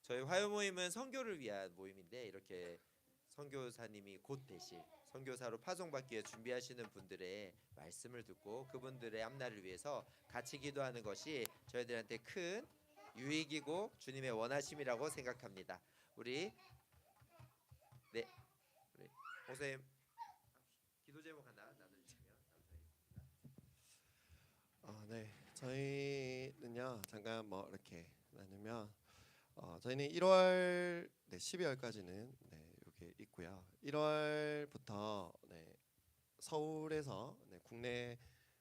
저희 화요 모임은 선교를 위한 모임인데 이렇게 선교사님이 곧 되실 선교사로 파송받기 위해 준비하시는 분들의 말씀을 듣고 그분들의 앞날을 위해서 같이 기도하는 것이 저희들한테 큰 유익이고 주님의 원하심이라고 생각합니다. 우리 목사님 기도 제목 하나 나눠주시면 감사하겠습니다. 네, 저희는요 잠깐 뭐 이렇게 나누면 저희는 1월 12월까지는 이게 있고요. 1월부터 서울에서 국내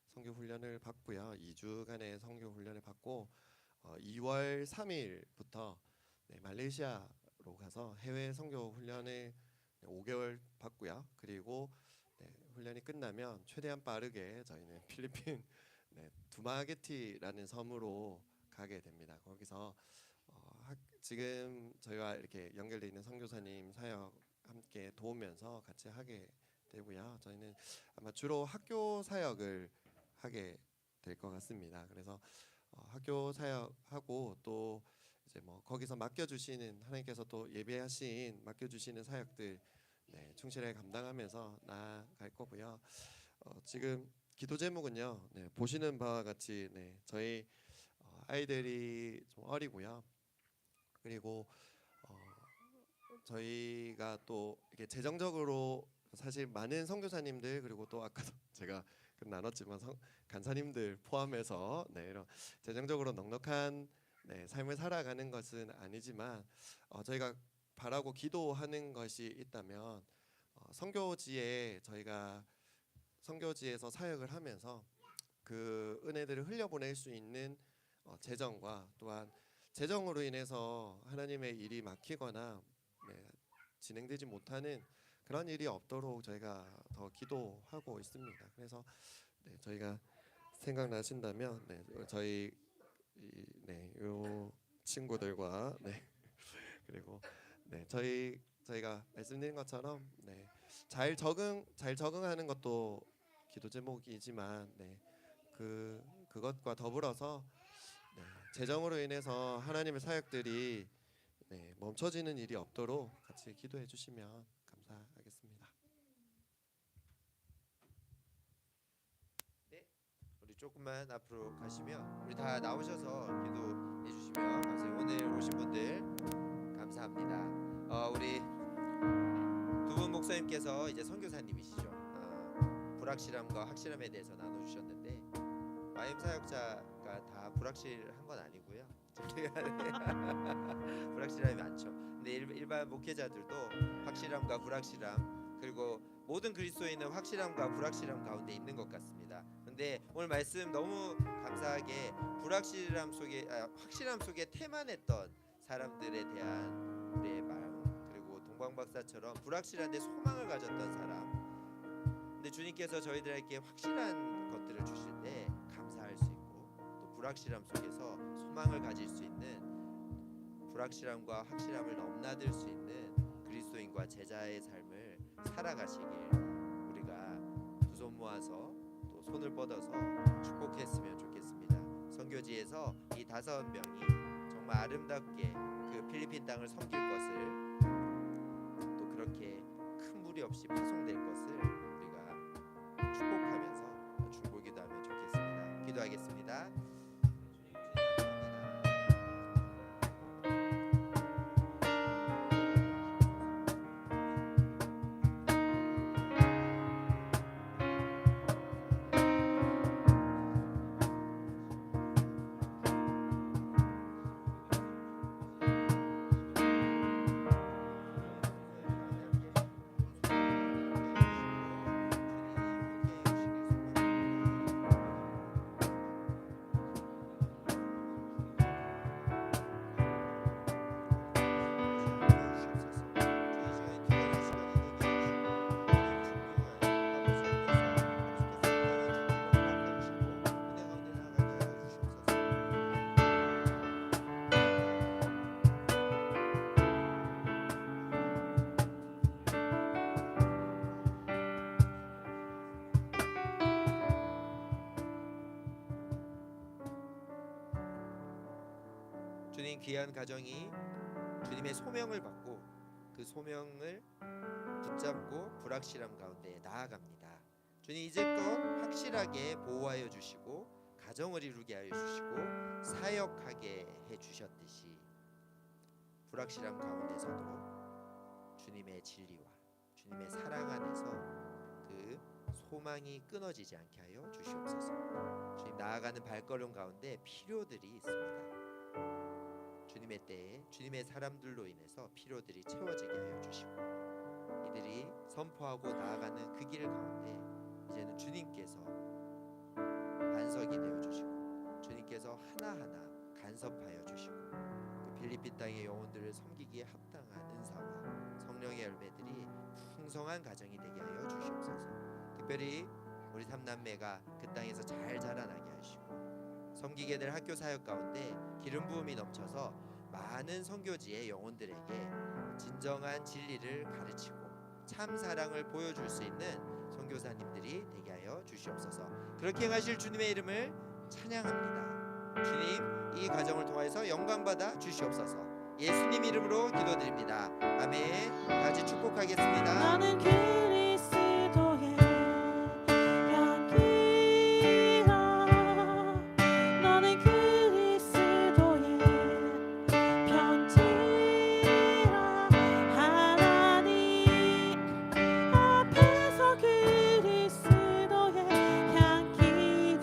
선교 훈련을 받고요. 2주간의 선교 훈련을 받고 2월 3일부터 말레이시아로 가서 해외 선교 훈련을 5개월 받고요. 그리고 훈련이 끝나면 최대한 빠르게 저희는 필리핀 두마게티라는 섬으로 가게 됩니다. 거기서 지금 저희와 이렇게 연결되어 있는 선교사님 사역 함께 도우면서 같이 하게 되고요. 저희는 아마 주로 학교 사역을 하게 될 것 같습니다. 그래서 학교 사역하고 또 이제 뭐 거기서 맡겨주시는 하나님께서 또 예배하신 맡겨주시는 사역들 충실하게 감당하면서 나아갈 거고요. 지금 기도 제목은요. 보시는 바와 같이 저희 아이들이 좀 어리고요. 그리고 저희가 또 이렇게 재정적으로 사실 많은 선교사님들 그리고 또 아까도 제가 나눴지만 간사님들 포함해서 이런 재정적으로 넉넉한 삶을 살아가는 것은 아니지만 저희가 바라고 기도하는 것이 있다면 선교지에 저희가 선교지에서 사역을 하면서 그 은혜들을 흘려보낼 수 있는 재정과 또한 재정으로 인해서 하나님의 일이 막히거나 진행되지 못하는 그런 일이 없도록 저희가 더 기도하고 있습니다. 그래서 저희가 생각나신다면 저희 요 친구들과 그리고 저희가 말씀드린 것처럼 잘 적응하는 것도 기도 제목이지만 그것과 더불어서 재정으로 인해서 하나님의 사역들이 멈춰지는 일이 없도록 같이 기도해 주시면 감사하겠습니다. 네, 우리 조금만 앞으로 가시면 우리 다 나오셔서 기도해 주시면 감사해요. 오늘 오신 분들 감사합니다. 우리 두 분 목사님께서 이제 선교사님이시죠. 불확실함과 확실함에 대해서 나눠주셨는데 마임 사역자가 다 불확실한 건 아니고요. 불확실함이 많죠. 근데 일반 목회자들도 확실함과 불확실함 그리고 모든 그리스도인은 확실함과 불확실함 가운데 있는 것 같습니다. 근데 오늘 말씀 너무 감사하게 불확실함 속에 확실함 속에 태만했던 사람들에 대한 우리의 마음 그리고 동방 박사처럼 불확실한데 소망을 가졌던 사람. 근데 주님께서 저희들에게 확실한 것들을 주실 때 감사할 수 있고 불확실함 속에서 소망을 가질 수 있는, 불확실함과 확실함을 넘나들 수 있는 그리스도인과 제자의 삶을 살아가시길 우리가 두 손 모아서 또 손을 뻗어서 축복했으면 좋겠습니다. 선교지에서 이 5명이 정말 아름답게 그 필리핀 땅을 섬길 것을, 또 그렇게 큰 무리 없이 파송될 것을 우리가 축복하면서 중보기도 하면 좋겠습니다. 기도하겠습니다. 주님, 귀한 가정이 주님의 소명을 받고 그 소명을 붙잡고 불확실함 가운데 나아갑니다. 주님, 이제껏 확실하게 보호하여 주시고 가정을 이루게 하여 주시고 사역하게 해 주셨듯이 불확실함 가운데서도 주님의 진리와 주님의 사랑 안에서 그 소망이 끊어지지 않게 하여 주시옵소서. 주님, 나아가는 발걸음 가운데 필요들이 있습니다. 주님의 때에 주님의 사람들로 인해서 필요들이 채워지게 하여 주시고, 이들이 선포하고 나아가는 그 길 가운데 이제는 주님께서 반석이 되어 주시고 주님께서 하나하나 간섭하여 주시고 그 필리핀 땅의 영혼들을 섬기기에 합당한 은사와 성령의 열매들이 풍성한 가정이 되게 하여 주시옵소서. 특별히 우리 3남매가 그 땅에서 잘 자라나게 하시고 섬기게 될 학교 사역 가운데 기름 부음이 넘쳐서 많은 선교지의 영혼들에게 진정한 진리를 가르치고 참 사랑을 보여줄 수 있는 선교사님들이 되게 하여 주시옵소서. 그렇게 행하실 주님의 이름을 찬양합니다. 주님, 이 가정을 통해서 영광 받아 주시옵소서. 예수님 이름으로 기도드립니다. 아멘. 다 같이 축복하겠습니다. 나는 그리스도의 향기라. 나는 그리스도의 편지라. 하나님 앞에서 그리스도의 향기리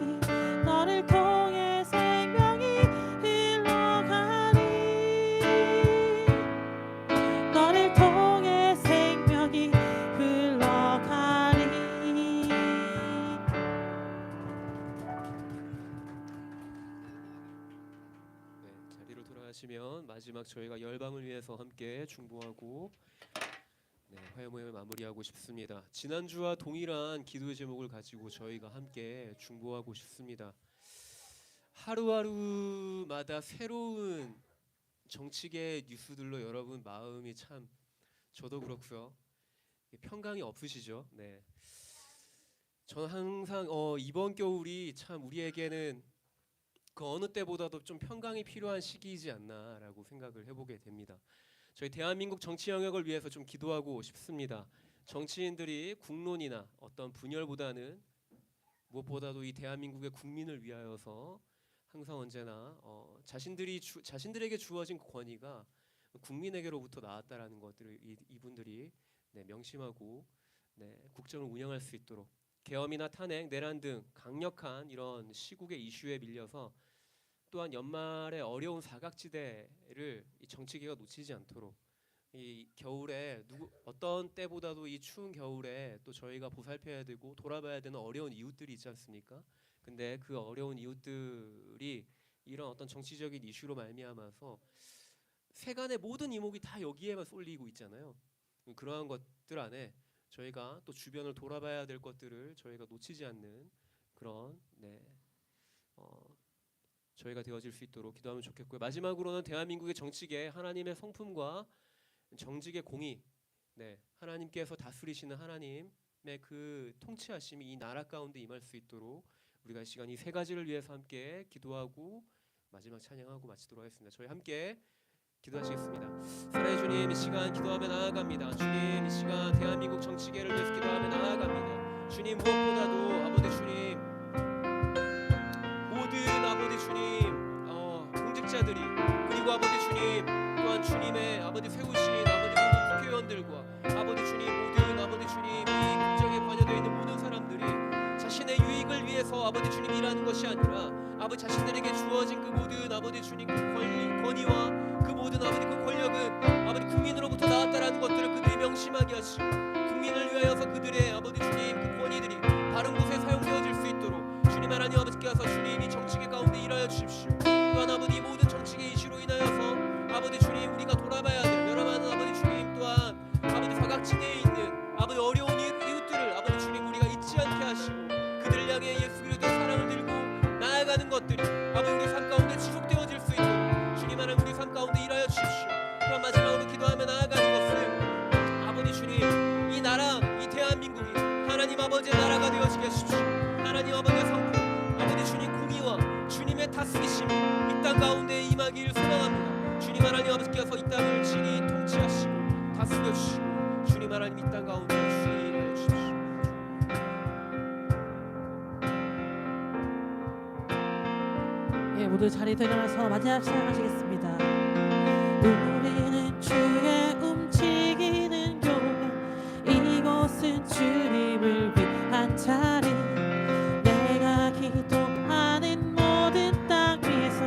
너를 통해 생명이 흘러가리. 너를 통해 생명이 흘러가리. 네, 자리로 돌아가시면 마지막 저희가 열방을 위해서 함께 중보하고 화요 모임을 마무리하고 싶습니다. 지난주와 동일한 기도의 제목을 가지고 저희가 함께 중보하고 싶습니다. 하루하루마다 새로운 정치계 뉴스들로 여러분 마음이 참, 저도 그렇고요, 평강이 없으시죠? 네. 저는 항상 이번 겨울이 참 우리에게는 그 어느 때보다도 좀 평강이 필요한 시기이지 않나라고 생각을 해보게 됩니다. 저희 대한민국 정치 영역을 위해서 좀 기도하고 싶습니다. 정치인들이 국론이나 어떤 분열보다는 무엇보다도 이 대한민국의 국민을 위하여서 항상 언제나 자신들에게 주어진 권위가 국민에게로부터 나왔다라는 것들을 이분들이 명심하고 국정을 운영할 수 있도록, 계엄이나 탄핵, 내란 등 강력한 이런 시국의 이슈에 밀려서 또한 연말에 어려운 사각지대를 이 정치계가 놓치지 않도록, 이 겨울에 어떤 때보다도 이 추운 겨울에 또 저희가 보살펴야 되고 돌아봐야 되는 어려운 이웃들이 있지 않습니까? 근데 그 어려운 이웃들이 이런 어떤 정치적인 이슈로 말미암아서 세간의 모든 이목이 다 여기에만 쏠리고 있잖아요. 그러한 것들 안에 저희가 또 주변을 돌아봐야 될 것들을 저희가 놓치지 않는 그런 저희가 되어질 수 있도록 기도하면 좋겠고요. 마지막으로는 대한민국의 정치계 하나님의 성품과 정직의 공의, 하나님께서 다스리시는 하나님의 그 통치하심이 이 나라 가운데 임할 수 있도록 우리가 이 시간 이 세 가지를 위해서 함께 기도하고 마지막 찬양하고 마치도록 하겠습니다. 저희 함께 기도하시겠습니다. 사랑의 주님, 이 시간 기도하며 나아갑니다. 주님, 이 시간 대한민국 정치계를 위해서 기도하며 나아갑니다. 주님, 무엇보다도 아버지 주님, 모든 아버지 주님 공직자들이, 그리고 아버지 주님 또한 주님의 아버지 세우신 아버지 모든 국회의원들과 아버지 주님, 모든 아버지 주님 이 국정에 관여되어 있는 모든 사람들이 자신의 유익을 위해서 아버지 주님 일하는 것이 아니라 아버지 자신들에게 주어진 그 모든 아버지 주님 그 권위와 그 모든 아버지 그 권력은 아버지 국민으로부터 나왔다라는 것들을 그들이 명심하게 하시고, 국민을 위하여서 그들의 아버지 주님 그 권위들이 바른 곳에 사용되어질 수 있도록 주님 하나님 아버지께서 주님 이 정치계 가운데 일하여 주십시오. 또한 아버지 모든 정치계 이슈로 인하여서 아버지 주님 우리가 돌아봐야 될 여러 많은 아버지 주님, 또한 아버지 사각지대에 있는 아버지 어려운 이웃들을 아버지 주님 우리가 잊지 않게 하시고, 그들을 향해 예수 그리스도의 사랑을 들고 나아가는 것들이 아버지 우리 삶 가운데 지속되어질 수 있도록 주님 하나님 우리 삶 가운데 일하여 주십시오. 또한 마지막으로 기도하며 나아가는 것은 아버지 주님 이 나라, 이 대한민국이 하나님 아버지의 나라가 되어지게 하십시오. 하나님 아버지의 성품, 아버지 주님 공의와 주님의 다스리심이 이 땅 가운데 임하기를 소망합니다. 주님 하나님 아버지께서 이 땅을 친히 통치하시고 다스려 주시고, 주님 하나님 이 땅 가운데 주의 일하여 주십시오. 예, 모두 자리에 일어나서 마지막 찬양하시겠습니다. 우리는 주의 움직이는 교회, 이곳은 주님을 위한 자리, 내가 기도하는 모든 땅 위에서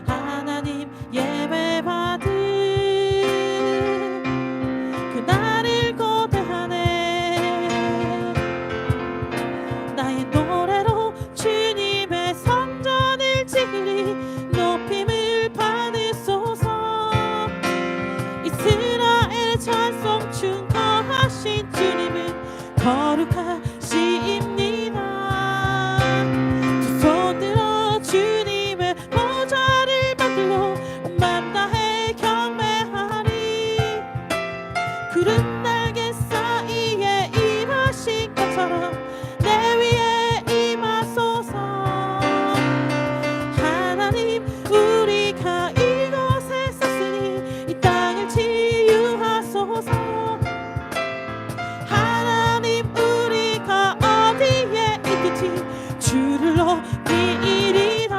하나님 예배받을 그날을 고대하네. 나의 노래로 주님의 성전을 지리 높임을 받으소서. 이스라엘 찬송 충거하신 주님은 거룩하시입니다. 두 손 들어 주님의 보좌를 받들고 온 맘 다해 경배하리. 구름 날개 사이에 임하신 것처럼 내 위에 임하소서. 하나님 우리가 이곳에 섰으니 이 땅을 치유하소서. 하나님 우리가 어디에 있든지 주를 높이리라.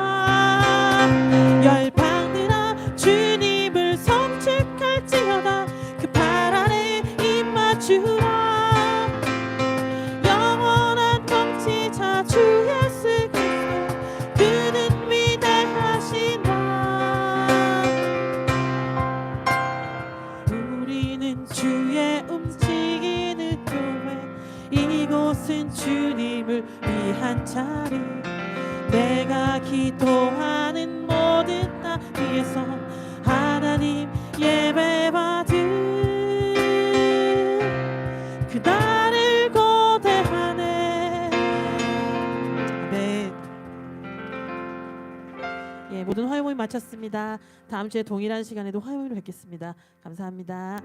열방들아 주님을 송축할지어다. 그 발 아래 임마주라. 영원한 통치자 주 예수 그리스도, 그는 위대하시다. 우리는 주의 움직이는 교회, 이곳은 주님을 위한 자리, 내가 기도하는 모든 땅 위에서 하나님 예배받을 그날을 고대하네. 아멘. 예, 모든 화요 모임 마쳤습니다. 다음 주에 동일한 시간에도 화요 모임을 뵙겠습니다. 감사합니다.